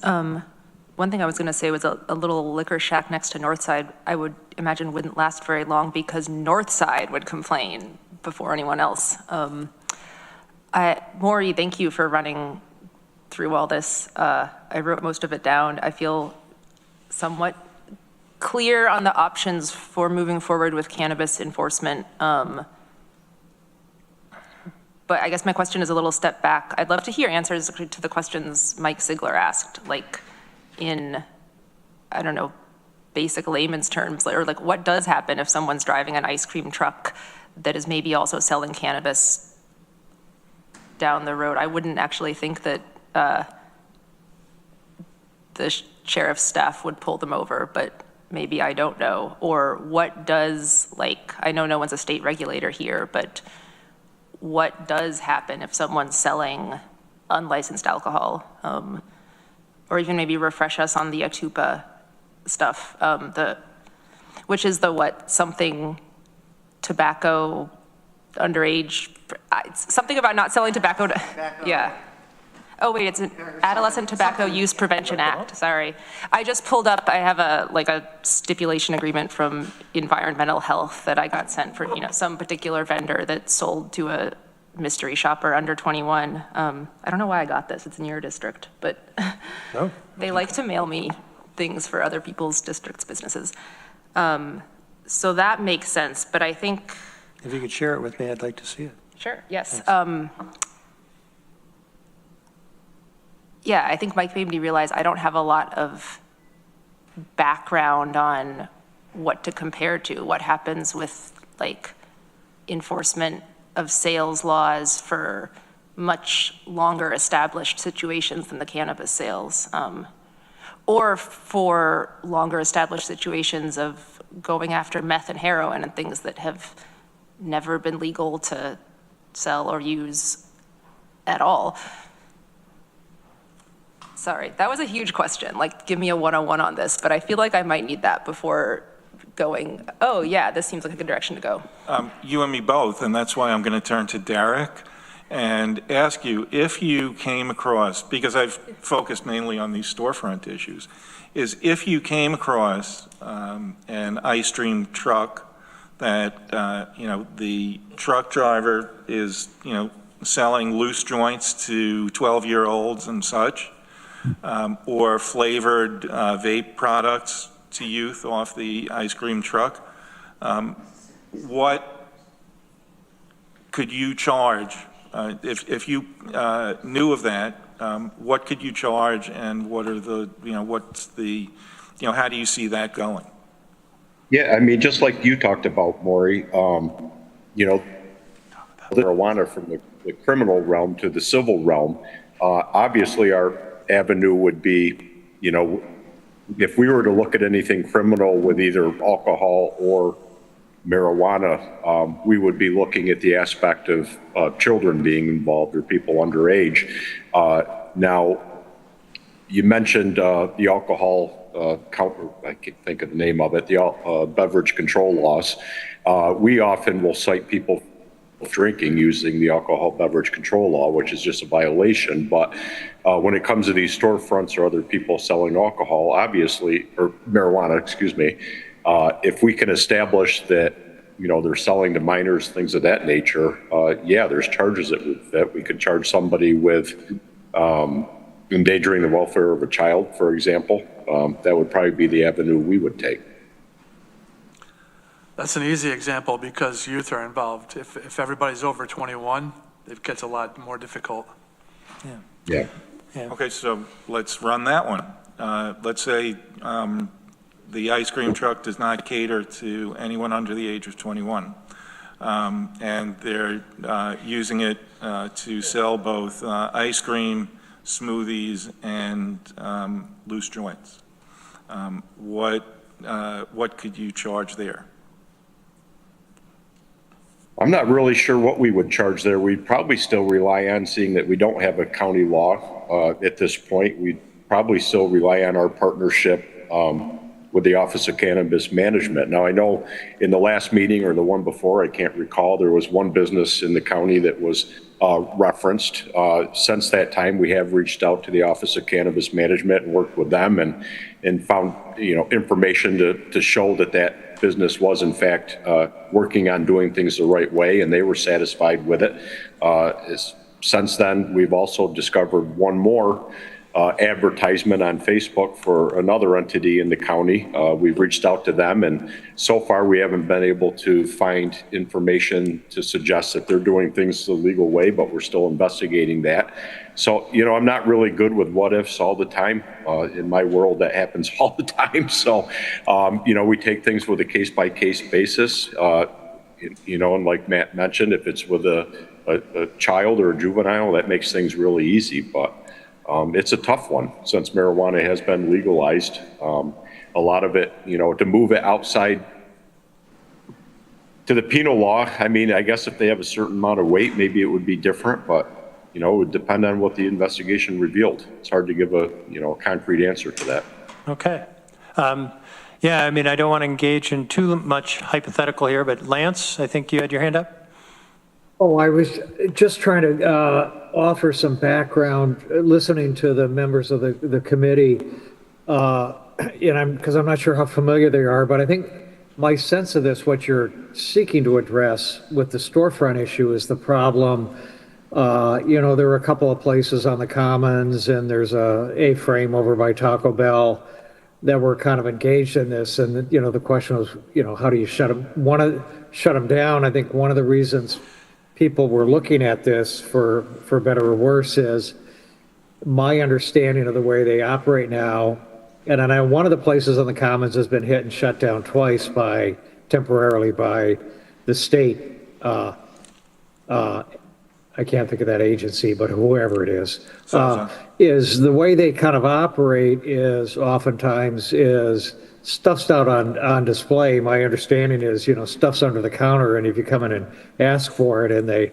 One thing I was going to say was a little liquor shack next to Northside, I would imagine wouldn't last very long because Northside would complain before anyone else. Maury, thank you for running through all this. I wrote most of it down. I feel somewhat clear on the options for moving forward with cannabis enforcement. But I guess my question is a little step back. I'd love to hear answers to the questions Mike Sigler asked, like in, I don't know, basic layman's terms, or like what does happen if someone's driving an ice cream truck that is maybe also selling cannabis down the road? I wouldn't actually think that the sheriff's staff would pull them over, but maybe I don't know. Or what does, like, I know no one's a state regulator here, but what does happen if someone's selling unlicensed alcohol? Or even maybe refresh us on the Atupa stuff, which is the what, something tobacco underage, something about not selling tobacco. Yeah. Oh wait, it's an Adolescent Tobacco Use Prevention Act, sorry. I just pulled up, I have a stipulation agreement from Environmental Health that I got sent for, some particular vendor that sold to a mystery shopper under 21. I don't know why I got this, it's in your district, but No. they like to mail me things for other people's districts' businesses. So that makes sense, but I think. If you could share it with me, I'd like to see it. Sure, yes. Yeah, I think Mike made me realize I don't have a lot of background on what to compare to, what happens with like enforcement of sales laws for much longer established situations than the cannabis sales, or for longer established situations of going after meth and heroin and things that have never been legal to sell or use at all. Sorry, that was a huge question. Like, give me a 101 on this, but I feel like I might need that before going, oh yeah, this seems like a good direction to go. You and me both, and that's why I'm going to turn to Derek and ask you if you came across, because I've focused mainly on these storefront issues, is if you came across an ice cream truck that, the truck driver is, selling loose joints to 12-year-olds and such, or flavored vape products to youth off the ice cream truck, what could you charge? If you knew of that, what could you charge, and what are the, what's the, how do you see that going? Yeah, I mean, just like you talked about, Maury, marijuana from the criminal realm to the civil realm, obviously our avenue would be, if we were to look at anything criminal with either alcohol or marijuana, we would be looking at the aspect of children being involved or people underage. Now, you mentioned the alcohol I can't think of the name of it, the beverage control laws. We often will cite people drinking using the alcohol beverage control law, which is just a violation. But when it comes to these storefronts or other people selling alcohol, obviously, or marijuana, excuse me, if we can establish that, they're selling to minors, things of that nature, yeah, there's charges that we could charge somebody with endangering the welfare of a child, for example. That would probably be the avenue we would take. That's an easy example because youth are involved. If everybody's over 21, it gets a lot more difficult. Yeah. Okay, so let's run that one. Let's say the ice cream truck does not cater to anyone under the age of 21. And they're using it to sell both ice cream, smoothies, and loose joints. What could you charge there? I'm not really sure what we would charge there. We'd probably still rely on, seeing that we don't have a county law at this point, we'd probably still rely on our partnership with the Office of Cannabis Management. Now, I know in the last meeting or the one before, I can't recall, there was one business in the county that was referenced. Since that time, we have reached out to the Office of Cannabis Management and worked with them and found, information to show that business was in fact working on doing things the right way, and they were satisfied with it. Since then, we've also discovered one more advertisement on Facebook for another entity in the county. We've reached out to them, and so far we haven't been able to find information to suggest that they're doing things the legal way, but we're still investigating that. So, I'm not really good with what ifs all the time. In my world, that happens all the time. So, we take things with a case-by-case basis. And like Matt mentioned, if it's with a child or a juvenile, that makes things really easy. But it's a tough one since marijuana has been legalized. A lot of it, to move it outside to the penal law, I mean, I guess if they have a certain amount of weight, maybe it would be different, but, it would depend on what the investigation revealed. It's hard to give a concrete answer to that. Okay. Yeah, I mean, I don't want to engage in too much hypothetical here, but Lance, I think you had your hand up. Oh, I was just trying to offer some background, listening to the members of the committee, because I'm not sure how familiar they are, but I think my sense of this, what you're seeking to address with the storefront issue is the problem. There are a couple of places on the Commons, and there's a A-frame over by Taco Bell that were kind of engaged in this. And, the question was, how do you shut them down? I think one of the reasons people were looking at this for better or worse is my understanding of the way they operate now. And I know one of the places on the Commons has been hit and shut down twice temporarily by the state. I can't think of that agency, but whoever it is the way they kind of operate is oftentimes is stuff's out on display. My understanding is, stuff's under the counter, and if you come in and ask for it and they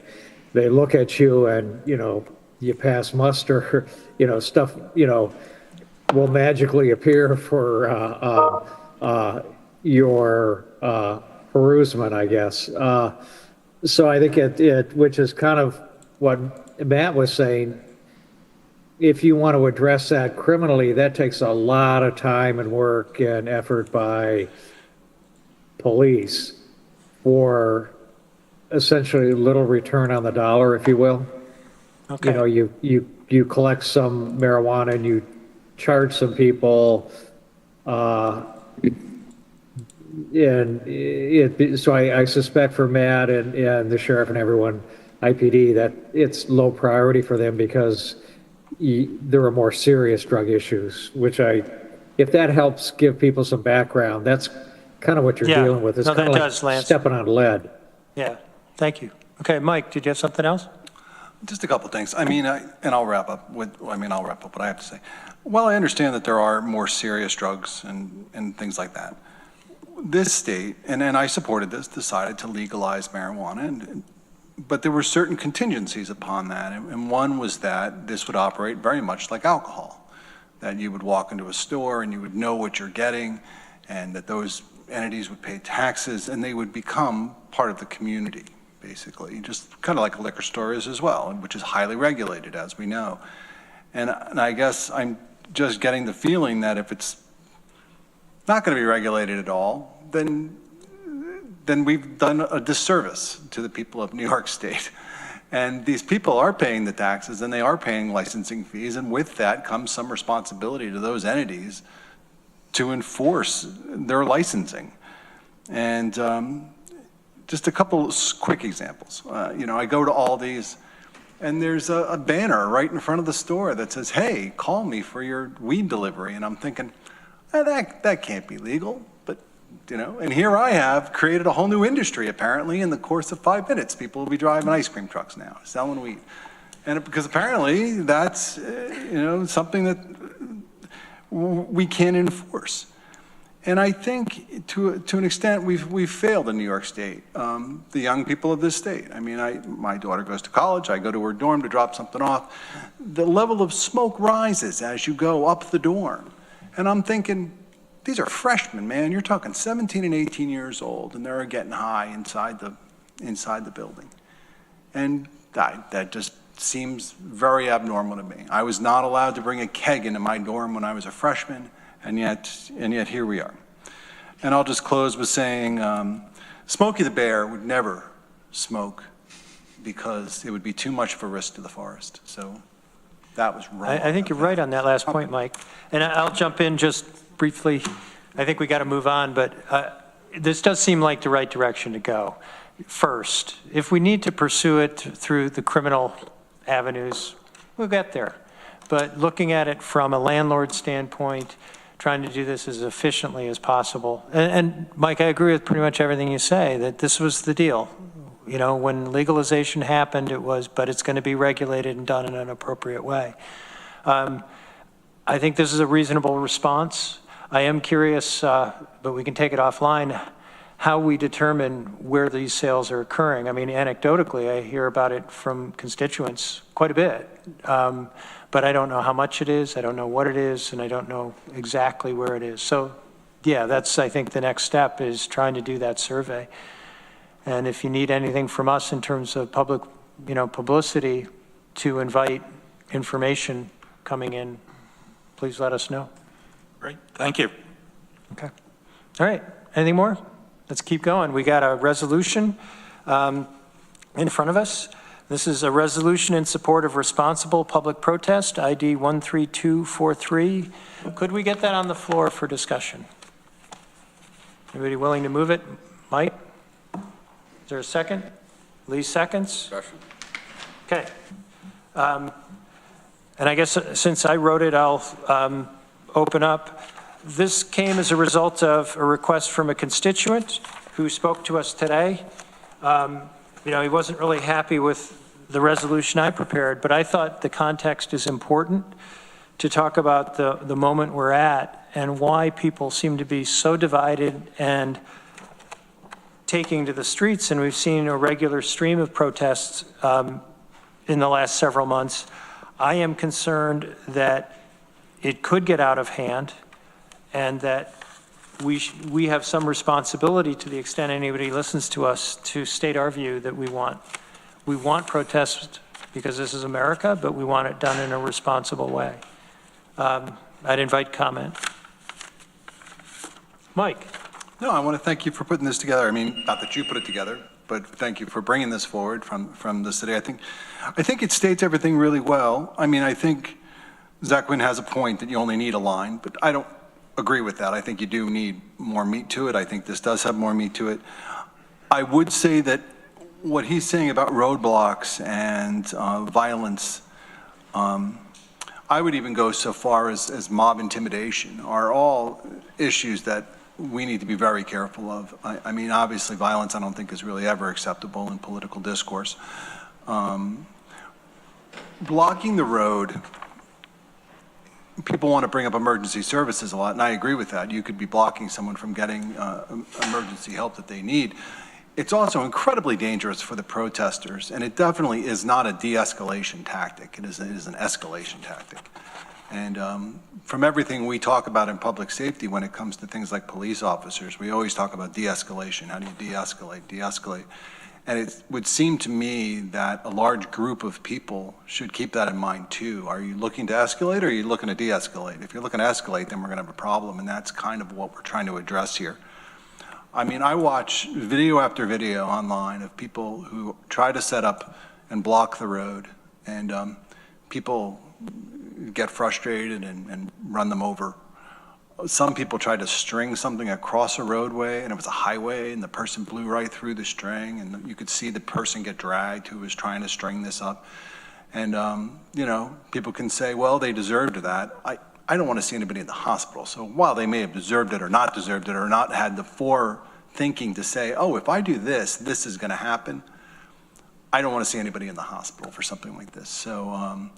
look at you and, you pass muster, stuff, will magically appear for your perusement, I guess. So I think it, which is kind of what Matt was saying, if you want to address that criminally, that takes a lot of time and work and effort by police for essentially little return on the dollar, if you will. Okay. You collect some marijuana and you charge some people, so I suspect for Matt and the sheriff and everyone, IPD, that it's low priority for them because there are more serious drug issues, which if that helps give people some background, that's kind of what you're dealing with. It's no, kind that of does, like Lance. stepping on lead. Yeah, thank you. Okay, Mike, did you have something else? Just a couple things. I mean, I'll wrap up what I have to say. While I understand that there are more serious drugs and things like that, this state, and I supported this, decided to legalize marijuana, but there were certain contingencies upon that, and one was that this would operate very much like alcohol, that you would walk into a store and you would know what you're getting, and that those entities would pay taxes, and they would become part of the community, basically, just kind of like a liquor store is as well, which is highly regulated, as we know. And I guess I'm just getting the feeling that if it's not going to be regulated at all, then we've done a disservice to the people of New York State. And these people are paying the taxes and they are paying licensing fees, and with that comes some responsibility to those entities to enforce their licensing. And just a couple quick examples. I go to Aldi's and there's a banner right in front of the store that says, "Hey, call me for your weed delivery." And I'm thinking, that can't be legal. But, and here I have created a whole new industry, apparently, in the course of 5 minutes. People will be driving ice cream trucks now, selling weed. And because apparently that's, something that we can't enforce. And I think to an extent we've failed in New York State, the young people of this state. I mean, my daughter goes to college, I go to her dorm to drop something off. The level of smoke rises as you go up the dorm. And I'm thinking, these are freshmen, man. You're talking 17 and 18 years old, and they're getting high inside the building. And that just seems very abnormal to me. I was not allowed to bring a keg into my dorm when I was a freshman, and yet here we are. And I'll just close with saying, Smokey the Bear would never smoke because it would be too much of a risk to the forest. So That was wrong. I think you're right on that last point, Mike. And I'll jump in just briefly. I think we got to move on, but this does seem like the right direction to go. First, if we need to pursue it through the criminal avenues, we'll get there. But looking at it from a landlord standpoint, trying to do this as efficiently as possible. And Mike, I agree with pretty much everything you say, that this was the deal. You know, when legalization happened, it was, but it's going to be regulated and done in an appropriate way. I think this is a reasonable response. I am curious, but we can take it offline, how we determine where these sales are occurring. I mean, anecdotally, I hear about it from constituents quite a bit, but I don't know how much it is, I don't know what it is, and I don't know exactly where it is. So, yeah, that's, I think, the next step is trying to do that survey. And if you need anything from us in terms of public, publicity to invite information coming in, please let us know. Great, thank you. Okay. All right, anything more? Let's keep going. We got a resolution in front of us. This is a resolution in support of responsible public protest, ID 13243. Could we get that on the floor for discussion? Anybody willing to move it? Mike? Is there a second? Lee seconds? Discussion. Okay. And I guess since I wrote it, I'll open up. This came as a result of a request from a constituent who spoke to us today. He wasn't really happy with the resolution I prepared, but I thought the context is important to talk about the moment we're at and why people seem to be so divided and taking to the streets. And we've seen a regular stream of protests in the last several months. I am concerned that it could get out of hand and that we have some responsibility, to the extent anybody listens to us, to state our view that we want protests because this is America, but we want it done in a responsible way. I'd invite comment. Mike. No, I want to thank you for putting this together. I mean, not that you put it together, but thank you for bringing this forward from the city. I think it states everything really well. I mean, I think Zach Wynn has a point that you only need a line, but I don't agree with that. I think you do need more meat to it. I think this does have more meat to it. I would say that what he's saying about roadblocks and violence, I would even go so far as mob intimidation, are all issues that we need to be very careful of. I mean, obviously violence I don't think is really ever acceptable in political discourse. Blocking the road, people want to bring up emergency services a lot, and I agree with that. You could be blocking someone from getting emergency help that they need. It's also incredibly dangerous for the protesters, and it definitely is not a de-escalation tactic. It is an escalation tactic. And from everything we talk about in public safety when it comes to things like police officers, we always talk about de-escalation. How do you de-escalate? And it would seem to me that a large group of people should keep that in mind too. Are you looking to escalate or are you looking to de-escalate? If you're looking to escalate, then we're gonna have a problem, and that's kind of what we're trying to address here. I mean, I watch video after video online of people who try to set up and block the road, and people get frustrated and run them over. Some people tried to string something across a roadway, and it was a highway, and the person blew right through the string, and you could see the person get dragged who was trying to string this up. And, people can say, well, they deserved that. I don't want to see anybody in the hospital. So while they may have deserved it or not had the forethinking to say, oh, if I do this, this is going to happen, I don't want to see anybody in the hospital for something like this. So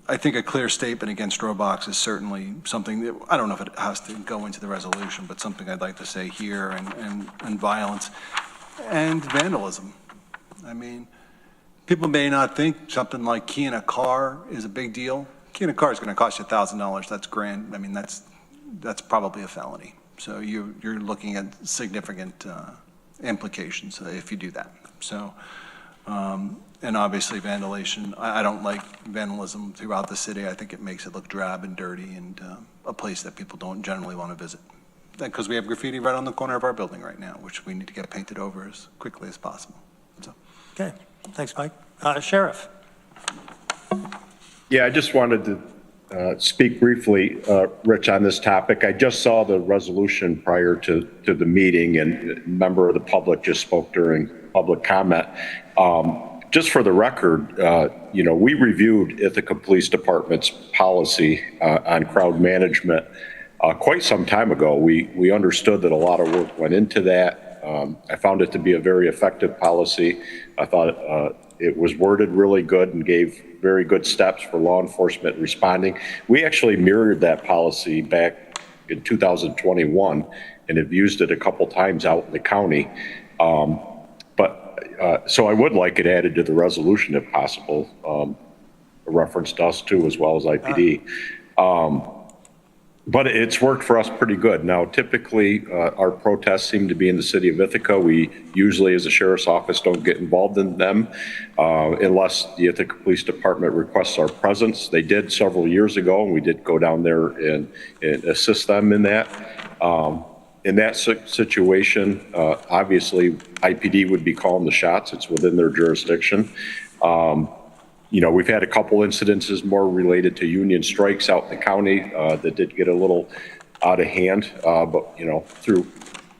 I think a clear statement against roadblocks is certainly something that, I don't know if it has to go into the resolution, but something I'd like to say here, and violence and vandalism. I mean, people may not think something like keying a car is a big deal. Keying a car is going to cost you $1,000. That's grand. I mean, that's probably a felony. So you're looking at significant implications if you do that. So, and obviously vandalism. I don't like vandalism throughout the city. I think it makes it look drab and dirty, and a place that people don't generally want to visit. Because we have graffiti right on the corner of our building right now, which we need to get painted over as quickly as possible. So. Okay, thanks, Mike. Sheriff. Yeah, I just wanted to speak briefly, Rich, on this topic. I just saw the resolution prior to the meeting, and a member of the public just spoke during public comment. Just for the record, we reviewed Ithaca Police Department's policy on crowd management quite some time ago. We understood that a lot of work went into that. I found it to be a very effective policy. I thought it was worded really good and gave very good steps for law enforcement responding. We actually mirrored that policy back in 2021 and have used it a couple times out in the county. So I would like it added to the resolution if possible, a reference to us too, as well as IPD. But it's worked for us pretty good. Now, typically, our protests seem to be in the city of Ithaca. We usually, as a sheriff's office, don't get involved in them unless the Ithaca Police Department requests our presence. They did several years ago, and we did go down there and assist them in that. In that situation, obviously, IPD would be calling the shots. It's within their jurisdiction. We've had a couple incidences more related to union strikes out in the county that did get a little out of hand, but through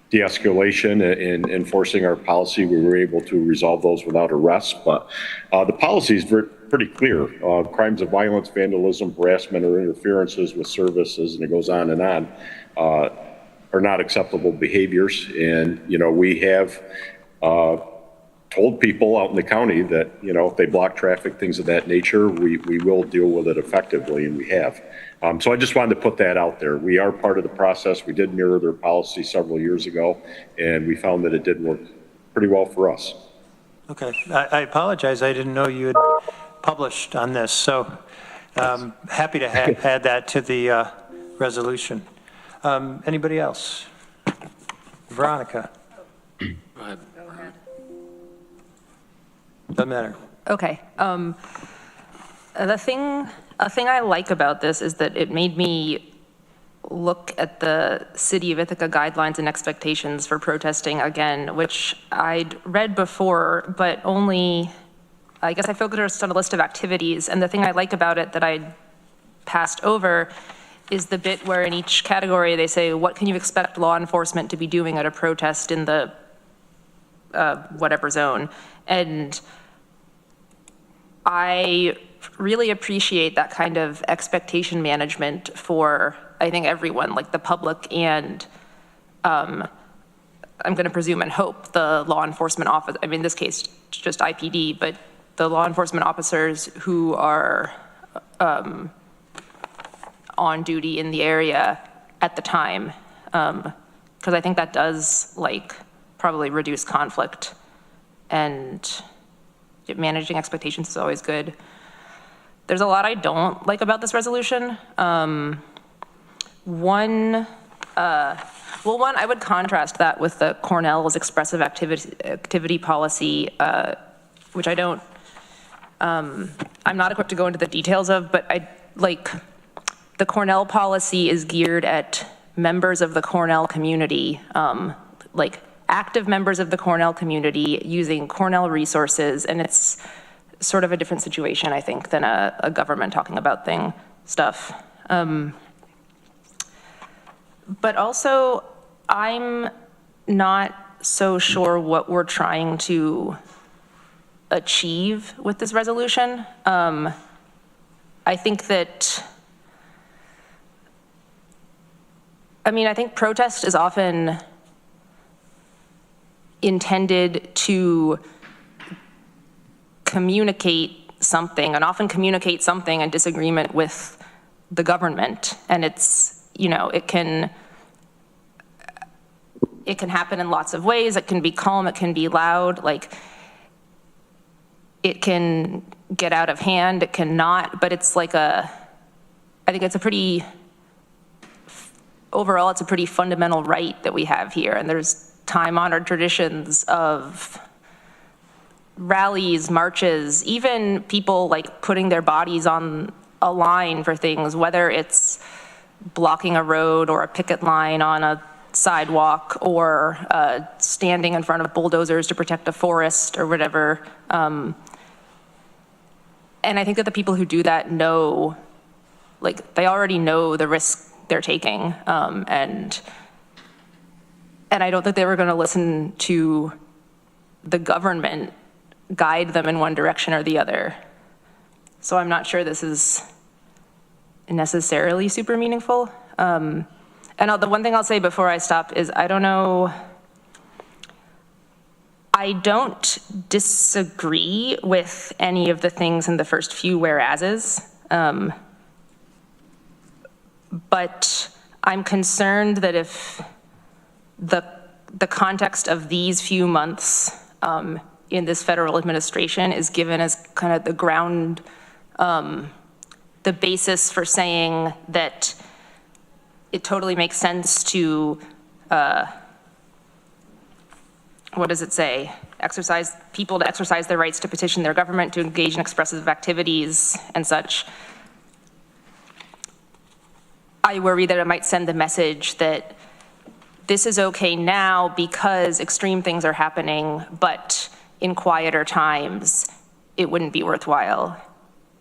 de-escalation and enforcing our policy, we were able to resolve those without arrest. But the policy is pretty clear. Crimes of violence, vandalism, harassment, or interferences with services, and it goes on, are not acceptable behaviors. And, we have told people out in the county that, if they block traffic, things of that nature, we will deal with it effectively, and we have. So I just wanted to put that out there. We are part of the process. We did mirror their policy several years ago, and we found that it did work pretty well for us. Okay, I apologize. I didn't know you had published on this, so happy to add that to the resolution. Anybody else? Veronica? Go ahead. Doesn't matter. Okay. A thing I like about this is that it made me look at the City of Ithaca guidelines and expectations for protesting again, which I'd read before, but only, I guess I focused on a list of activities. And the thing I like about it that I passed over is the bit where in each category they say, what can you expect law enforcement to be doing at a protest in the whatever zone? And I really appreciate that kind of expectation management for, I think, everyone, like the public and I'm going to presume and hope the law enforcement office, I mean, in this case, just IPD, but the law enforcement officers who are on duty in the area at the time, because I think that does probably reduce conflict, and managing expectations is always good. There's a lot I don't like about this resolution. One, I would contrast that with the Cornell's expressive activity policy, which I don't, I'm not equipped to go into the details of, but the Cornell policy is geared at members of the Cornell community, active members of the Cornell community using Cornell resources, and it's sort of a different situation, I think, than a government talking about stuff. But also, I'm not so sure what we're trying to achieve with this resolution. I think that, I think protest is often intended to communicate something, and often communicate something in disagreement with the government. And it's, it can happen in lots of ways. It can be calm, it can be loud, it can get out of hand, it cannot, but it's I think it's overall, it's a pretty fundamental right that we have here. And there's time-honored traditions of rallies, marches, even people putting their bodies on a line for things, whether it's blocking a road or a picket line on a sidewalk or standing in front of bulldozers to protect a forest or whatever. And I think that the people who do that know, like, they already know the risk they're taking. And I don't think they were going to listen to the government guide them in one direction or the other. So I'm not sure this is necessarily super meaningful. And the one thing I'll say before I stop is I don't disagree with any of the things in the first few whereases, but I'm concerned that if the context of these few months in this federal administration is given as kind of the ground, the basis for saying that it totally makes sense to, what does it say? People to exercise their rights to petition their government, to engage in expressive activities and such. I worry that it might send the message that this is okay now because extreme things are happening, but in quieter times, it wouldn't be worthwhile.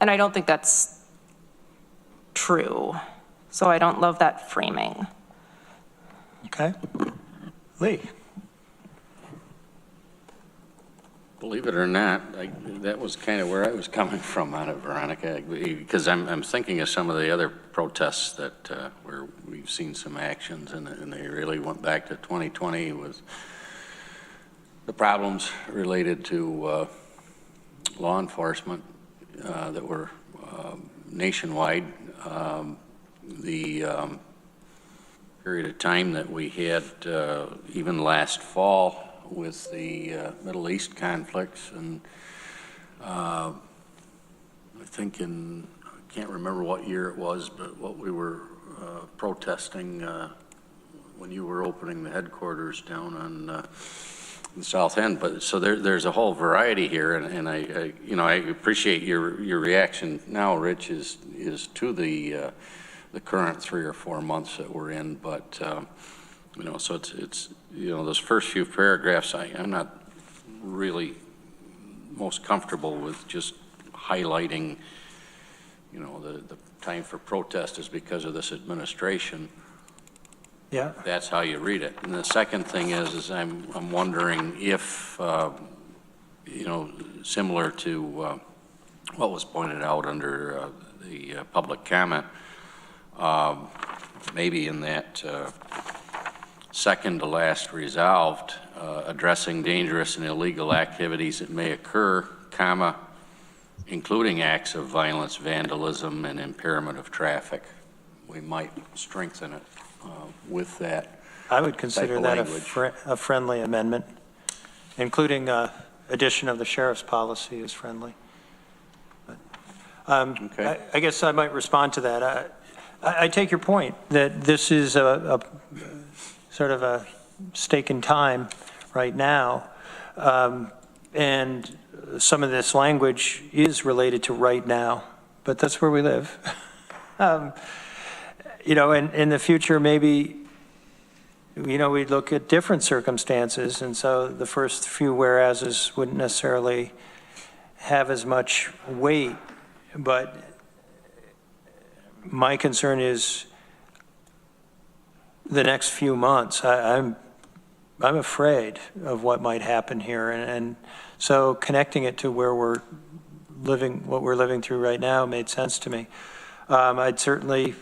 And I don't think that's true. So I don't love that framing. Okay. Lee. Believe it or not, that was kind of where I was coming from on it, Veronica, because I'm thinking of some of the other protests that where we've seen some actions, and they really went back to 2020 with the problems related to law enforcement that were nationwide. The period of time that we had, even last fall, with the Middle East conflicts, and I think I can't remember what year it was, but what we were protesting when you were opening the headquarters down on the South End. But so there's a whole variety here, and I appreciate your reaction now, Rich, is to the current 3 or 4 months that we're in, but so it's those first few paragraphs, I'm not really most comfortable with just highlighting, the time for protest is because of this administration. Yeah. That's how you read it. And the second thing is I'm wondering if, similar to what was pointed out under the public comment, maybe in that second to last resolved, addressing dangerous and illegal activities that may occur, including acts of violence, vandalism, and impairment of traffic. We might strengthen it with that. I would consider that a friendly amendment, including addition of the sheriff's policy is friendly. But, okay. I guess I might respond to that. I take your point that this is a sort of a stake in time right now. And some of this language is related to right now, but that's where we live. In the future, maybe, we'd look at different circumstances. And so the first few whereases wouldn't necessarily have as much weight, but my concern is the next few months. I'm afraid of what might happen here, and so connecting it to where we're living, what we're living through right now, made sense to me. I'd certainly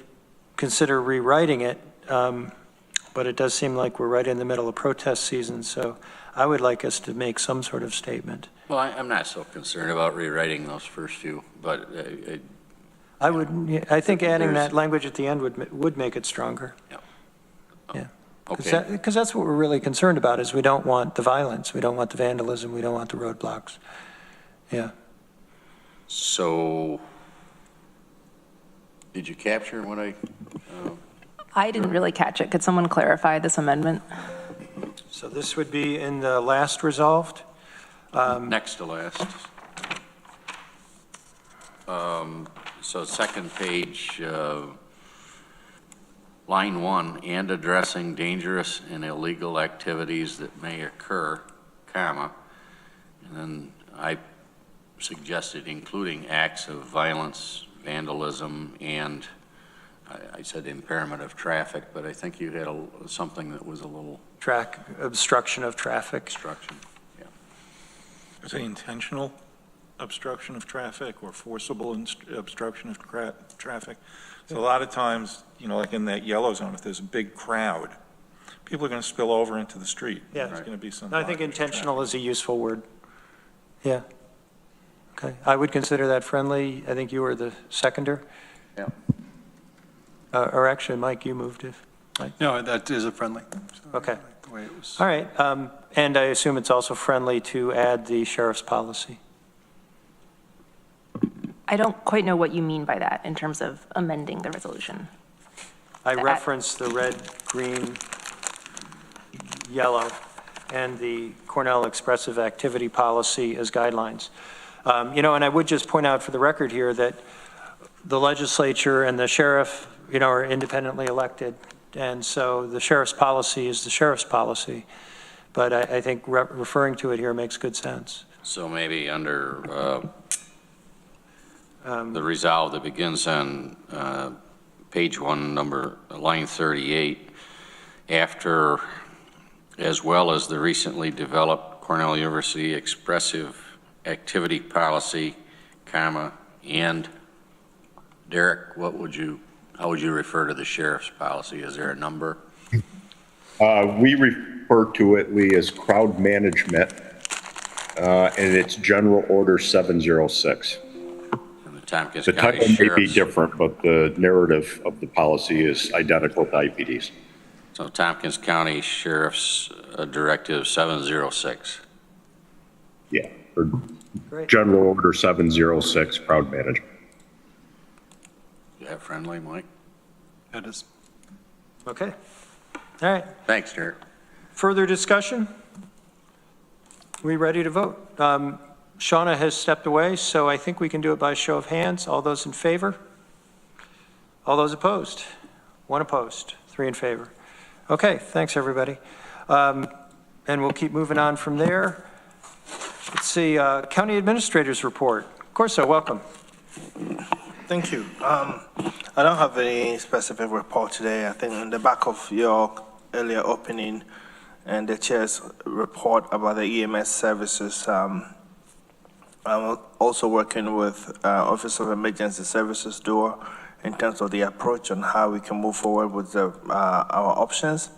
consider rewriting it, but it does seem like we're right in the middle of protest season, so I would like us to make some sort of statement. Well, I'm not so concerned about rewriting those first few, but I think adding that language at the end would make it stronger. Yeah. Yeah. Okay. Because that's what we're really concerned about, is we don't want the violence, we don't want the vandalism, we don't want the roadblocks. Yeah. So, did you capture what I didn't really catch it. Could someone clarify this amendment? So this would be in the last resolved? Next to last. So second page, line 1, and addressing dangerous and illegal activities that may occur, and then I suggested including acts of violence, vandalism, and I said impairment of traffic, but I think you had something that was a little... Obstruction of traffic. Obstruction, yeah. Is it intentional obstruction of traffic or forcible obstruction of traffic? So a lot of times, you know, like in that yellow zone, if there's a big crowd, people are going to spill over into the street. Yeah. There's going to be some... No, I think intentional is a useful word. Yeah. Okay. I would consider that friendly. I think you were the seconder. Yeah. Or actually, Mike, you moved it. Right? No, that is a friendly. So Okay. the way it was. All right. And I assume it's also friendly to add the sheriff's policy. I don't quite know what you mean by that in terms of amending the resolution. I referenced the red, green, yellow, and the Cornell expressive activity policy as guidelines. You know, and I would just point out for the record here that the legislature and the sheriff, you know, are independently elected. And so the sheriff's policy is the sheriff's policy. But I think referring to it here makes good sense. So maybe under the resolve that begins on page 1, line 38, after as well as the recently developed Cornell University expressive activity policy, comma, and Derek, how would you refer to the sheriff's policy? Is there a number? We refer to it, Lee, as crowd management, and it's General Order 706. And the Tompkins The County title may be Sheriff's, different, but the narrative of the policy is identical to IPD's. so Tompkins County Sheriff's Directive 706. Yeah, or Great. General Order 706, crowd management. You have friendly, Mike? It is. Okay. All right. Thanks, Derek. Further discussion? We ready to vote? Shauna has stepped away, so I think we can do it by show of hands. All those in favor? All those opposed? 1 opposed, 3 in favor. Okay, thanks, everybody. And we'll keep moving on from there. Let's see, County Administrator's Report. Corso, welcome. Thank you. I don't have any specific report today. I think on the back of your earlier opening and the chair's report about the EMS services, I'm also working with Office of Emergency Services, DOR, in terms of the approach on how we can move forward with our options.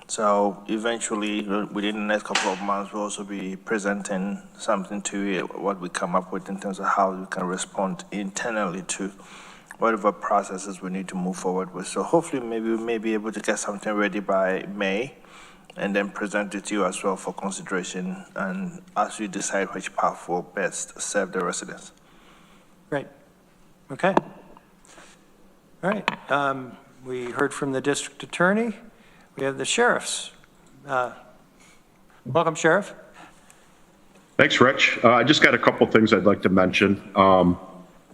So eventually, within the next couple of months, we'll also be presenting something to you, what we come up with in terms of how we can respond internally to whatever processes we need to move forward with. So hopefully, maybe we may be able to get something ready by May and then present it to you as well for consideration and as you decide which path will best serve the residents. Great. Okay. All right. We heard from the district attorney. We have the sheriffs. Welcome, Sheriff. Thanks, Rich. I just got a couple things I'd like to mention.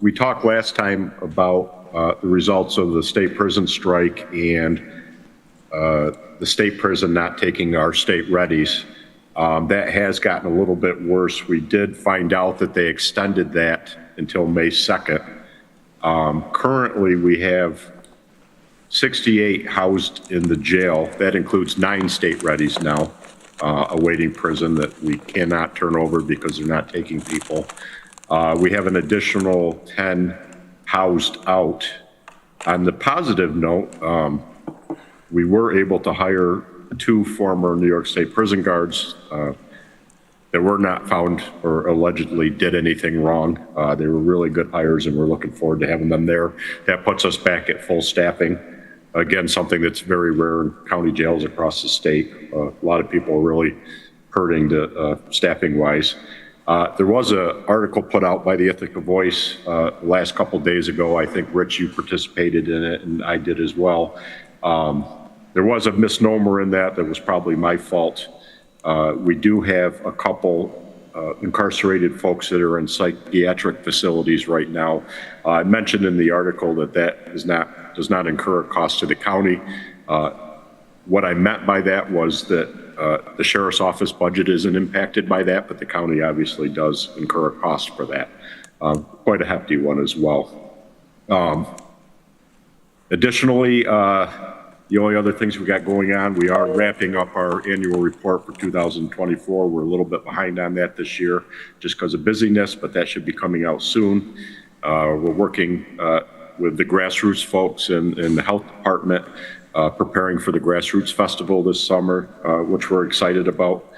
We talked last time about the results of the state prison strike and the state prison not taking our state readies. That has gotten a little bit worse. We did find out that they extended that until May 2nd. Currently, we have 68 housed in the jail. That includes 9 state readies now awaiting prison that we cannot turn over because they're not taking people. We have an additional 10 housed out. On the positive note, we were able to hire 2 former New York State prison guards that were not found or allegedly did anything wrong. They were really good hires, and we're looking forward to having them there. That puts us back at full staffing. Again, something that's very rare in county jails across the state. A lot of people are really hurting staffing-wise. There was an article put out by the Ithaca Voice last couple days ago. I think, Rich, you participated in it, and I did as well. There was a misnomer in that was probably my fault. We do have a couple incarcerated folks that are in psychiatric facilities right now. I mentioned in the article that does not incur a cost to the county. What I meant by that was that the sheriff's office budget isn't impacted by that, but the county obviously does incur a cost for that. Quite a hefty one as well. Additionally, the only other things we got going on, we are wrapping up our annual report for 2024. We're a little bit behind on that this year just because of busyness, but that should be coming out soon. We're working with the grassroots folks in the health department, preparing for the Grassroots Festival this summer, which we're excited about.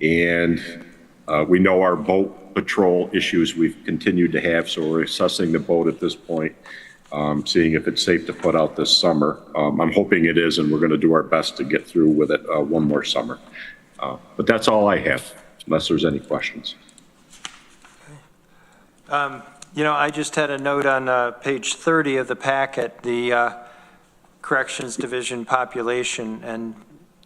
And we know our boat patrol issues we've continued to have, so we're assessing the boat at this point, seeing if it's safe to put out this summer. I'm hoping it is, and we're going to do our best to get through with it one more summer. But that's all I have, unless there's any questions. You know, I just had a note on page 30 of the packet, the Corrections Division population and,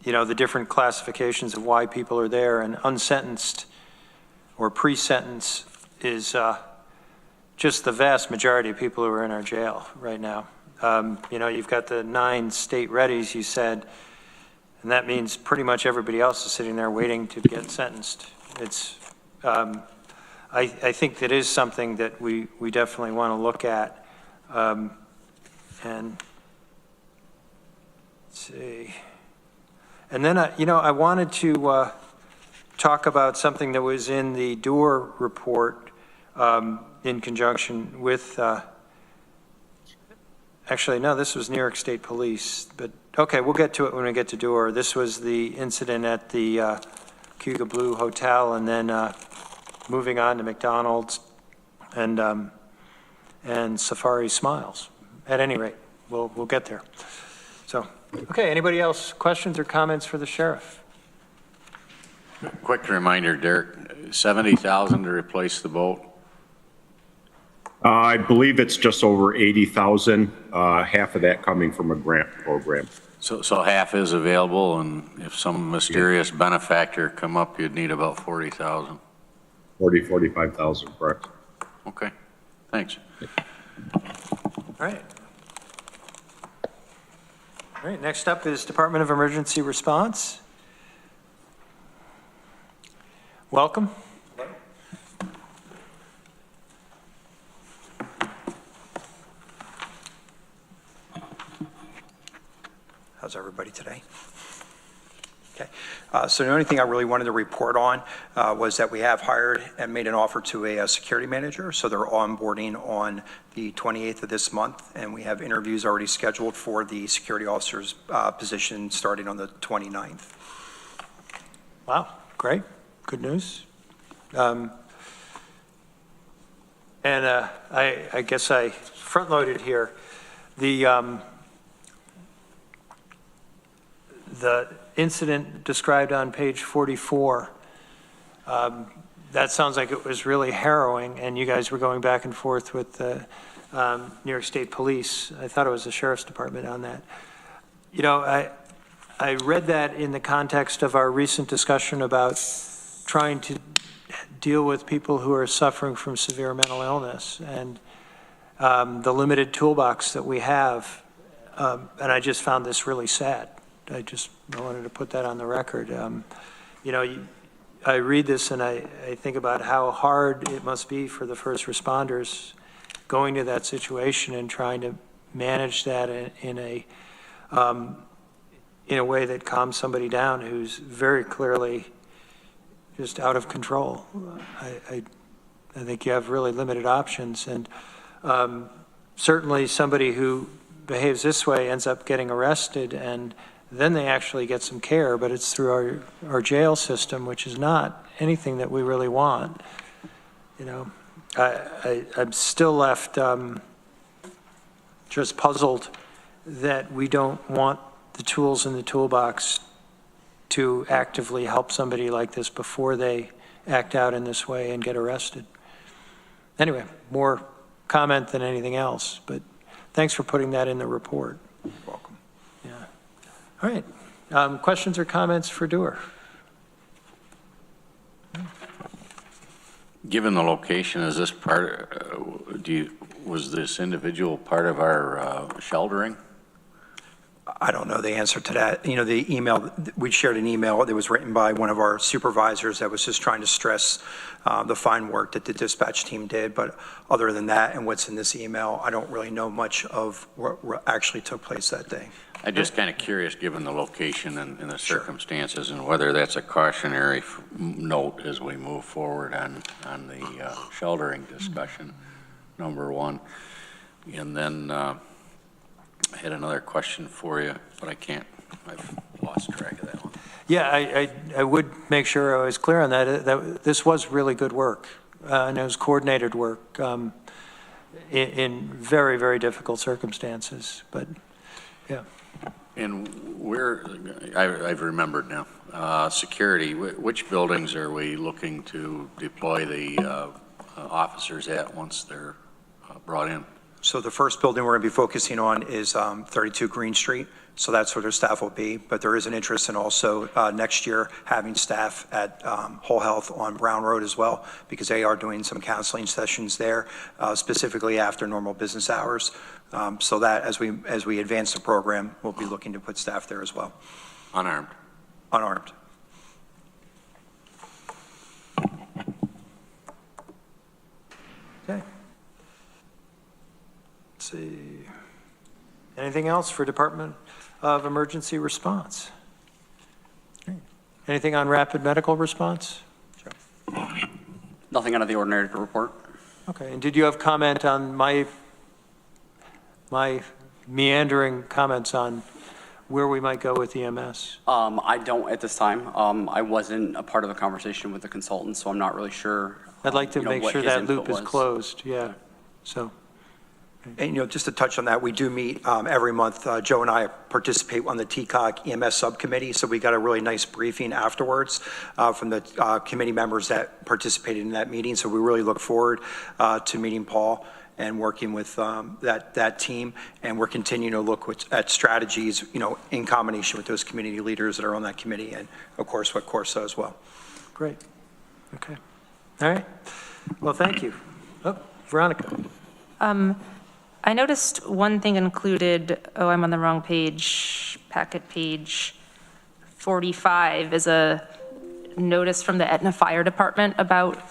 you know, the different classifications of why people are there, and unsentenced or pre-sentence is just the vast majority of people who are in our jail right now. You know, you've got the 9 state readies, you said, and that means pretty much everybody else is sitting there waiting to get sentenced. It's, I think that is something that we definitely want to look at. And let's see. And then, you know, I wanted to talk about something that was in the Doer report in conjunction with, actually, no, this was New York State Police, but okay, we'll get to it when we get to Doer. This was the incident at the Cuba Blue Hotel, and then moving on to McDonald's and Safari Smiles. At any rate, we'll get there. So, okay, anybody else, questions or comments for the sheriff? Quick reminder, Derek, 70,000 to replace the boat? I believe it's just over 80,000, half of that coming from a grant program. So half is available, and if some mysterious benefactor come up, you'd need about 40,000. 45,000, correct. Okay, thanks. All right. All right, next up is Department of Emergency Response. Welcome. How's everybody today? Okay, so the only thing I really wanted to report on was that we have hired and made an offer to a security manager. So they're onboarding on the 28th of this month, and we have interviews already scheduled for the security officer's position starting on the 29th. Wow, great, good news. And I guess I front-loaded here. The incident described on page 44, that sounds like it was really harrowing, and you guys were going back and forth with the New York State Police. I thought it was the Sheriff's Department on that. You know, I read that in the context of our recent discussion about trying to deal with people who are suffering from severe mental illness and the limited toolbox that we have, and I just found this really sad. I wanted to put that on the record. You know, I read this and I think about how hard it must be for the first responders going to that situation and trying to manage that in a way that calms somebody down who's very clearly just out of control. I think you have really limited options, and certainly somebody who behaves this way ends up getting arrested, and then they actually get some care, but it's through our jail system, which is not anything that we really want. You know, I'm still left just puzzled that we don't want the tools in the toolbox to actively help somebody like this before they act out in this way and get arrested. Anyway, more comment than anything else, but thanks for putting that in the report. You're welcome. Yeah. All right. Questions or comments for Doer? Given the location, is this part, was this individual part of our sheltering? I don't know the answer to that. You know, the email, we shared an email that was written by one of our supervisors that was just trying to stress the fine work that the dispatch team did. But other than that and what's in this email, I don't really know much of what actually took place that day. I'm just kind of curious, given the location and the circumstances, and whether that's a cautionary note as we move forward on the sheltering discussion, number one. And then I had another question for you, but I've lost track of that one. Yeah, I would make sure I was clear on that, that this was really good work, and it was coordinated work in very, very difficult circumstances, but yeah. And I've remembered now, security, which buildings are we looking to deploy the officers at once they're brought in? So the first building we're going to be focusing on is 32 Green Street. So that's where their staff will be. But there is an interest in also next year having staff at Whole Health on Brown Road as well, because they are doing some counseling sessions there, specifically after normal business hours. So that as we advance the program, we'll be looking to put staff there as well. Unarmed? Unarmed. Okay. Let's see. Anything else for Department of Emergency Response? Anything on rapid medical response? Sure. Nothing out of the ordinary to report. Okay, and did you have comment on my meandering comments on where we might go with EMS? I don't at this time. I wasn't a part of the conversation with the consultant, so I'm not really sure. I'd like to make sure that loop is closed, yeah. So. And, just to touch on that, we do meet every month. Joe and I participate on the TCOG EMS subcommittee, so we got a really nice briefing afterwards from the committee members that participated in that meeting. So we really look forward to meeting Paul and working with that team. And we're continuing to look at strategies, in combination with those community leaders that are on that committee, and of course, what Corso as well. Great. Okay. All right. Well, thank you. Oh, Veronica. I noticed one thing included, I'm on the wrong page, packet page 45, is a notice from the Etna Fire Department about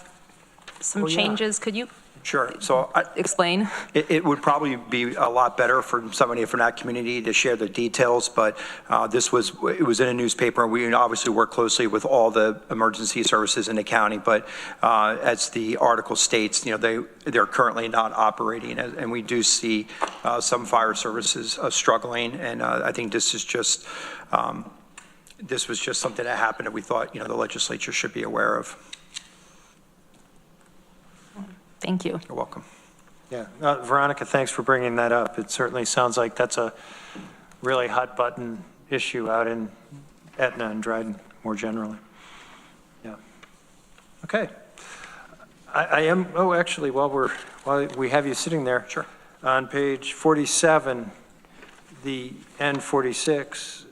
some changes. Could you Sure. So explain? It would probably be a lot better for somebody from that community to share the details, but it was in a newspaper, and we obviously work closely with all the emergency services in the county. But as the article states, they're currently not operating, and we do see some fire services struggling. And I think this is just this was just something that happened that we thought the legislature should be aware of. Thank you. You're welcome. Yeah, Veronica, thanks for bringing that up. It certainly sounds like that's a really hot button issue out in Etna and Dryden more generally. Yeah. Okay. I am, actually, while we have you sitting there. Sure. On page 47, the N46,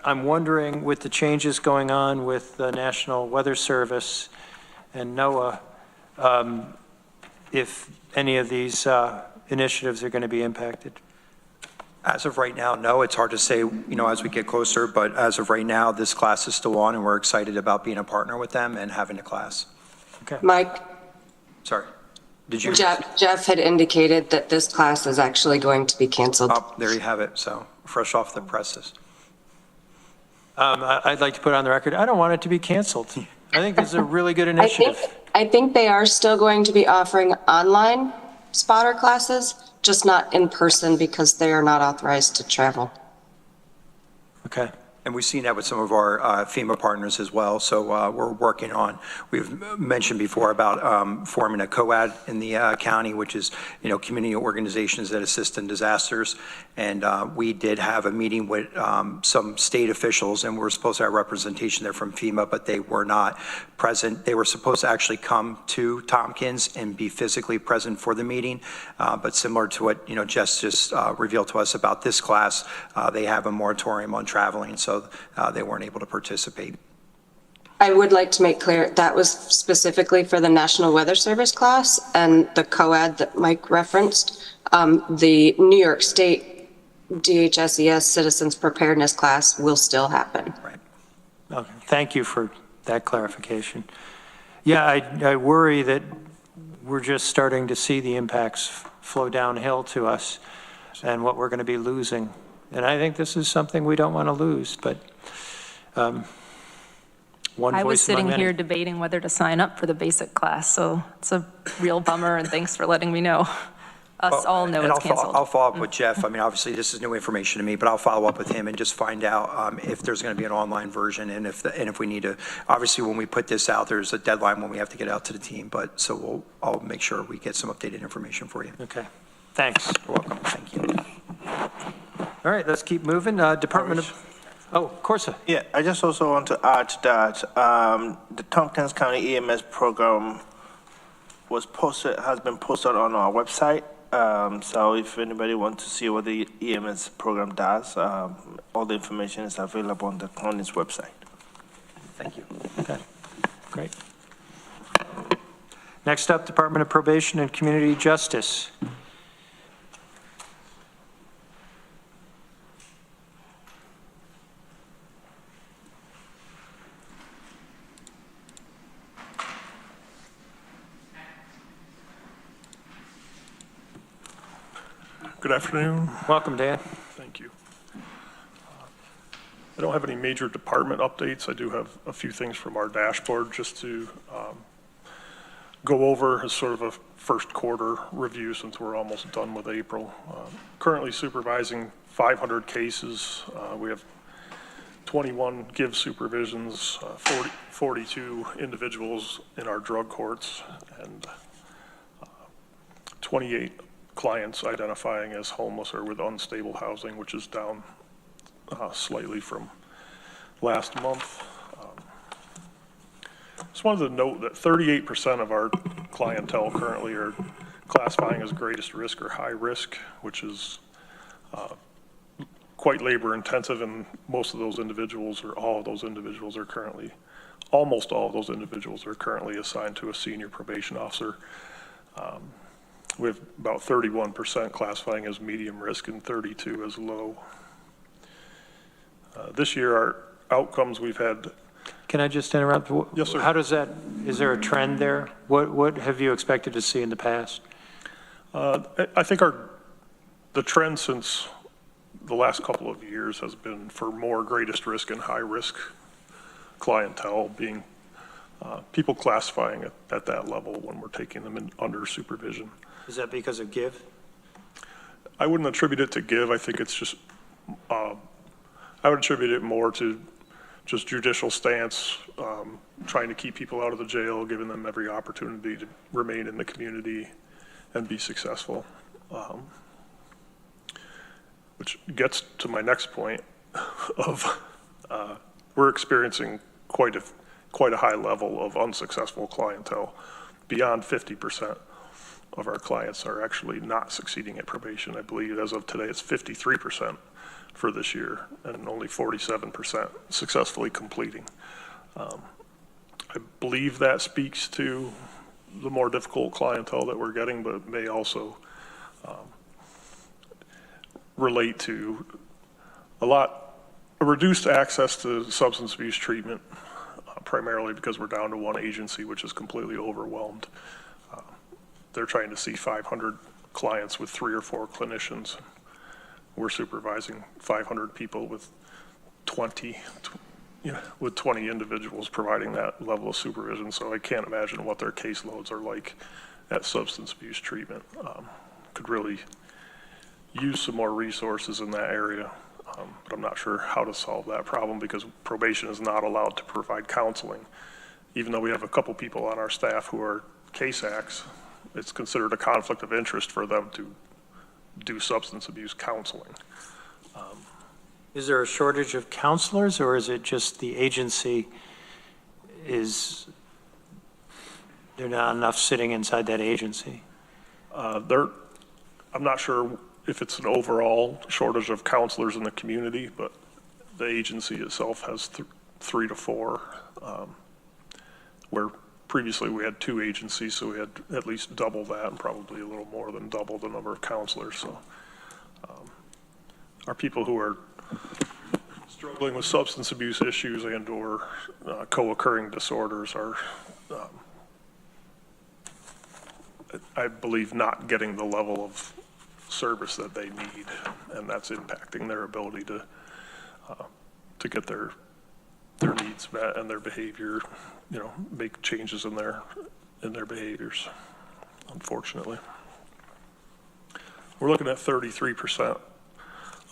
I'm wondering, with the changes going on with the National Weather Service and NOAA, if any of these initiatives are going to be impacted? As of right now, no. It's hard to say, as we get closer, but as of right now, this class is still on, and we're excited about being a partner with them and having a class. Okay. Mike? Sorry. Did you? Jeff had indicated that this class is actually going to be canceled. Oh, there you have it. So fresh off the presses. I'd like to put on the record, I don't want it to be canceled. I think this is a really good initiative. I think they are still going to be offering online spotter classes, just not in person because they are not authorized to travel. Okay. And we've seen that with some of our FEMA partners as well. So we're working on, we've mentioned before about forming a COAD in the county, which is, community organizations that assist in disasters. And we did have a meeting with some state officials, and we're supposed to have representation there from FEMA, but they were not present. They were supposed to actually come to Tompkins and be physically present for the meeting. But similar to what, Jess just revealed to us about this class, they have a moratorium on traveling. So they weren't able to participate. I would like to make clear that was specifically for the National Weather Service class and the COAD that Mike referenced. The New York State DHSES citizens preparedness class will still happen. Okay, thank you for that clarification. Yeah, I worry that we're just starting to see the impacts flow downhill to us and what we're going to be losing. And I think this is something we don't want to lose, but one I was voice among sitting many. here debating whether to sign up for the basic class, so it's a real bummer, and thanks for letting me know. Us all know And it's canceled. I'll follow up with Jeff. I mean, obviously, this is new information to me, but I'll follow up with him and just find out if there's going to be an online version and if we need to. Obviously, when we put this out, there's a deadline when we have to get out to the team. But so I'll make sure we get some updated information for you. Okay, thanks. You're welcome. Thank you. All right, let's keep moving. Department of, oh, Corsa. Yeah, I just also want to add to that, the Tompkins County EMS program has been posted on our website. So if anybody wants to see what the EMS program does, all the information is available on the county's website. Thank you. Okay, great. Next up, Department of Probation and Community Justice. Good afternoon. Welcome, Dan. Thank you. I don't have any major department updates. I do have a few things from our dashboard just to go over as sort of a first quarter review since we're almost done with April. Currently supervising 500 cases. We have 21 give supervisions, 42 individuals in our drug courts, and 28 clients identifying as homeless or with unstable housing, which is down slightly from last month. Just wanted to note that 38% of our clientele currently are classifying as greatest risk or high risk, which is quite labor intensive, and most of those individuals or all of those individuals are currently, almost all of those individuals are currently assigned to a senior probation officer. We have about 31% classifying as medium risk and 32 as low. This year, our outcomes we've had. Can I just interrupt? Yes, sir. How does that, is there a trend there? What have you expected to see in the past? I think the trend since the last couple of years has been for more greatest risk and high risk clientele being people classifying at that level when we're taking them in under supervision. Is that because of give? I wouldn't attribute it to give. I think it's just, I would attribute it more to just judicial stance, trying to keep people out of the jail, giving them every opportunity to remain in the community and be successful. Which gets to my next point of we're experiencing quite a high level of unsuccessful clientele. Beyond 50% of our clients are actually not succeeding at probation. I believe as of today, it's 53% for this year, and only 47% successfully completing. I believe that speaks to the more difficult clientele that we're getting, but may also relate to a reduced access to substance abuse treatment, primarily because we're down to one agency, which is completely overwhelmed. They're trying to see 500 clients with 3 or 4 clinicians. We're supervising 500 people with 20 individuals providing that level of supervision. So I can't imagine what their caseloads are like at substance abuse treatment. Could really use some more resources in that area, but I'm not sure how to solve that problem because probation is not allowed to provide counseling. Even though we have a couple people on our staff who are case acts, it's considered a conflict of interest for them to do substance abuse counseling. Is there a shortage of counselors, or is it just the agency there not enough sitting inside that agency? I'm not sure if it's an overall shortage of counselors in the community, but the agency itself has 3 to 4, where previously we had 2 agencies, so we had at least double that and probably a little more than double the number of counselors. So are people who are struggling with substance abuse issues and or co-occurring disorders are, I believe, not getting the level of service that they need, and that's impacting their ability to get their needs met and their behavior, make changes in their behaviors, unfortunately. We're looking at 33%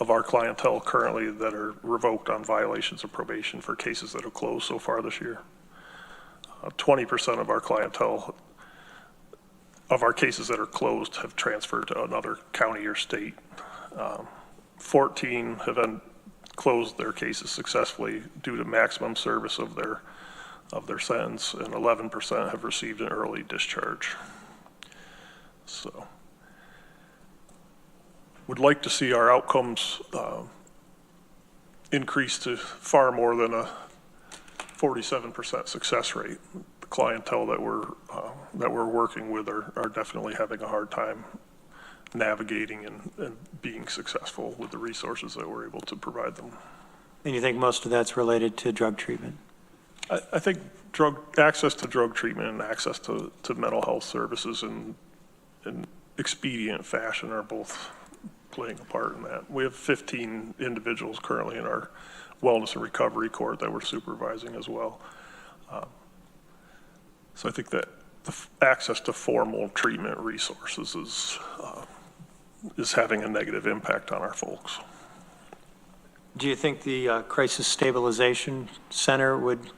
of our clientele currently that are revoked on violations of probation for cases that have closed so far this year. 20% of our clientele, of our cases that are closed, have transferred to another county or state. 14 have then closed their cases successfully due to maximum service of their sentence, and 11% have received an early discharge. So, would like to see our outcomes increase to far more than a 47% success rate. The clientele that we're working with are definitely having a hard time navigating and being successful with the resources that we're able to provide them. And you think most of that's related to drug treatment? I think access to drug treatment and access to mental health services in expedient fashion are both playing a part in that. We have 15 individuals currently in our wellness and recovery court that we're supervising as well. So I think that the access to formal treatment resources is having a negative impact on our folks. Do you think the Crisis Stabilization Center would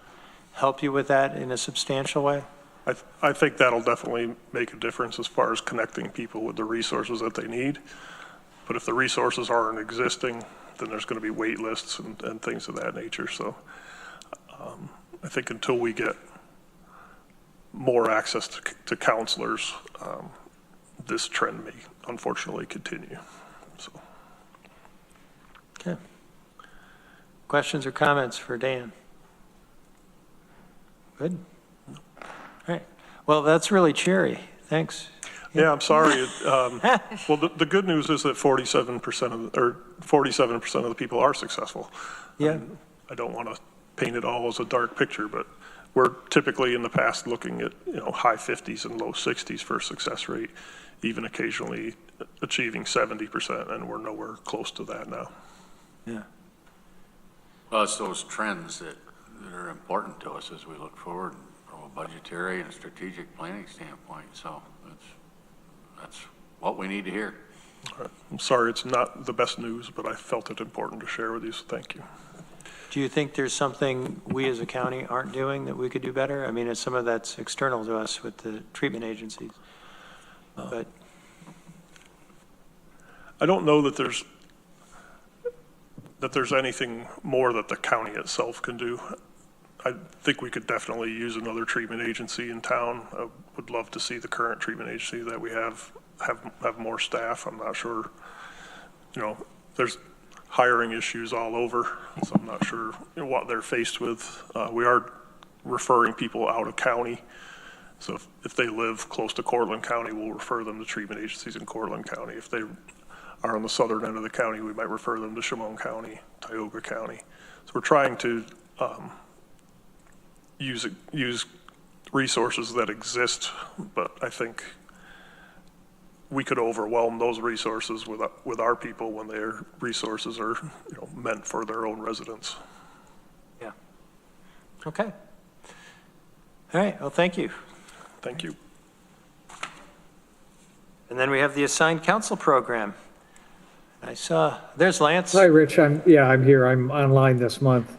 help you with that in a substantial way? I think that'll definitely make a difference as far as connecting people with the resources that they need. But if the resources aren't existing, then there's going to be wait lists and things of that nature. So I think until we get more access to counselors, this trend may unfortunately continue. So. Okay. Questions or comments for Dan? Good. All right. Well, that's really cheery. Thanks. Yeah, I'm sorry. Well, the good news is that 47% of the people are successful. Yeah. I don't want to paint it all as a dark picture, but we're typically in the past looking at high 50s and low 60s for success rate, even occasionally achieving 70%, and we're nowhere close to that now. Yeah. Well, it's those trends that are important to us as we look forward from a budgetary and strategic planning standpoint. So that's what we need to hear. All right. I'm sorry it's not the best news, but I felt it important to share with you, so thank you. Do you think there's something we as a county aren't doing that we could do better? I mean, some of that's external to us with the treatment agencies. But I don't know that there's anything more that the county itself can do. I think we could definitely use another treatment agency in town. I would love to see the current treatment agency that we have more staff. I'm not sure, there's hiring issues all over, so I'm not sure what they're faced with. We are referring people out of county. So if they live close to Cortland County, we'll refer them to treatment agencies in Cortland County. If they are on the southern end of the county, we might refer them to Chemung County, Tioga County. So we're trying to use resources that exist, but I think we could overwhelm those resources with our people when their resources are meant for their own residents. Yeah. Okay. All right. Well, thank you. Thank you. And then we have the assigned counsel program. I saw, there's Lance. Hi, Rich. I'm here. I'm online this month.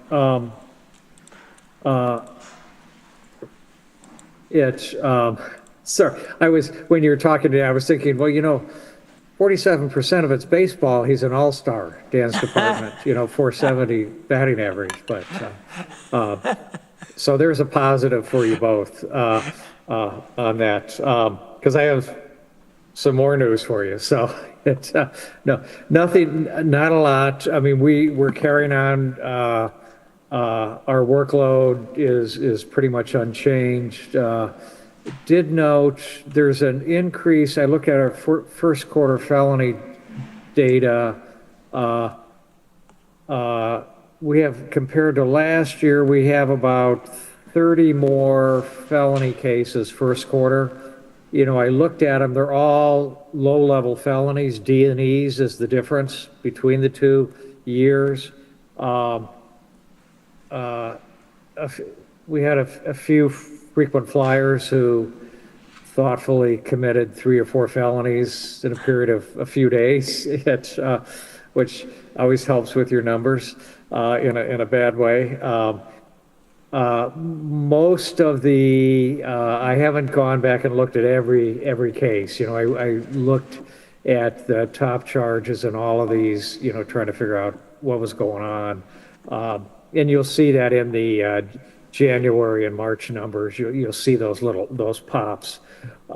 Sorry, when you were talking to me, I was thinking, well, 47% of it's baseball. He's an all-star, Dan's department, 470 batting average. But so there's a positive for you both on that, because I have some more news for you. So it's nothing, not a lot. I mean, we're carrying on. Our workload is pretty much unchanged. Did note there's an increase. I look at our first quarter felony data. We have, compared to last year, we have about 30 more felony cases first quarter. You know, I looked at them, they're all low-level felonies. D and E's is the difference between the 2 years. We had a few frequent flyers who thoughtfully committed 3 or 4 felonies in a period of a few days, which always helps with your numbers in a bad way. Most of the, I haven't gone back and looked at every case. You know, I looked at the top charges and all of these, you know, trying to figure out what was going on. And you'll see that in the January and March numbers. You'll see those pops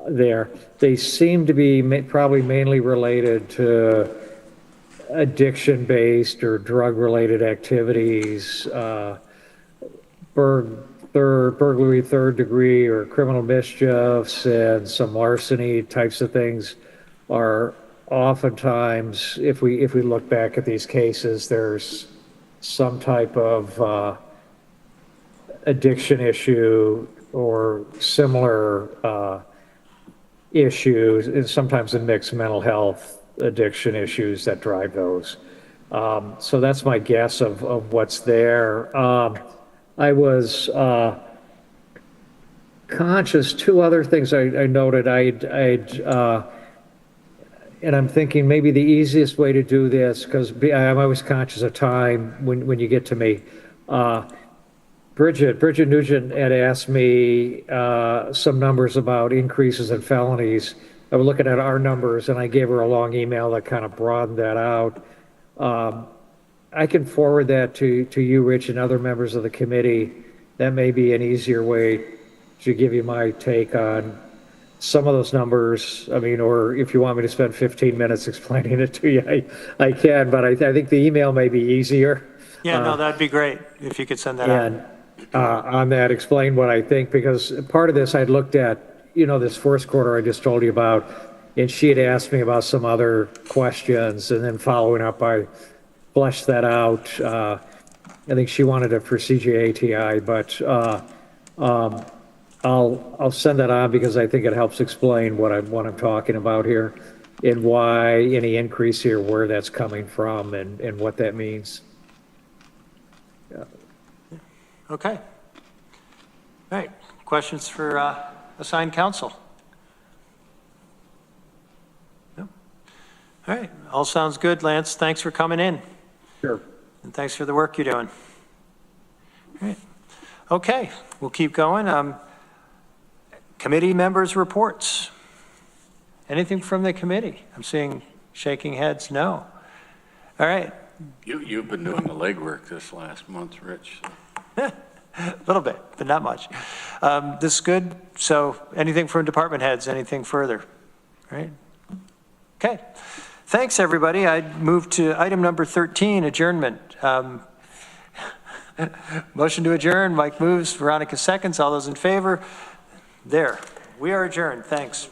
there. They seem to be probably mainly related to addiction-based or drug-related activities, burglary third degree or criminal mischiefs, and some larceny types of things are oftentimes, if we look back at these cases, there's some type of addiction issue or similar issues, and sometimes a mixed mental health addiction issues that drive those. So that's my guess of what's there. I was conscious, 2 other things I noted. And I'm thinking maybe the easiest way to do this, because I'm always conscious of time when you get to me. Bridget Nugent had asked me some numbers about increases in felonies. I was looking at our numbers, and I gave her a long email that kind of broadened that out. I can forward that to you, Rich, and other members of the committee. That may be an easier way to give you my take on some of those numbers. I mean, or if you want me to spend 15 minutes explaining it to you, I can, but I think the email may be easier. Yeah, no, that'd be great if you could send that out. And on that, explain what I think, because part of this I'd looked at, you know, this first quarter I just told you about, and she had asked me about some other questions, and then following up, I fleshed that out. I think she wanted it for CJATI, but I'll send that on because I think it helps explain what I'm talking about here and why any increase here, where that's coming from, and what that means. Okay. All right. Questions for assigned counsel? No? All right. All sounds good, Lance. Thanks for coming in. Sure. And thanks for the work you're doing. All right. Okay. We'll keep going. Committee members' reports. Anything from the committee? I'm seeing shaking heads. No. All right. You've been doing the legwork this last month, Rich. A little bit, but not much. This is good. So anything from department heads, anything further? Right? Okay. Thanks, everybody. I move to item number 13, adjournment. Motion to adjourn. Mike moves. Veronica seconds. All those in favor? There. We are adjourned. Thanks.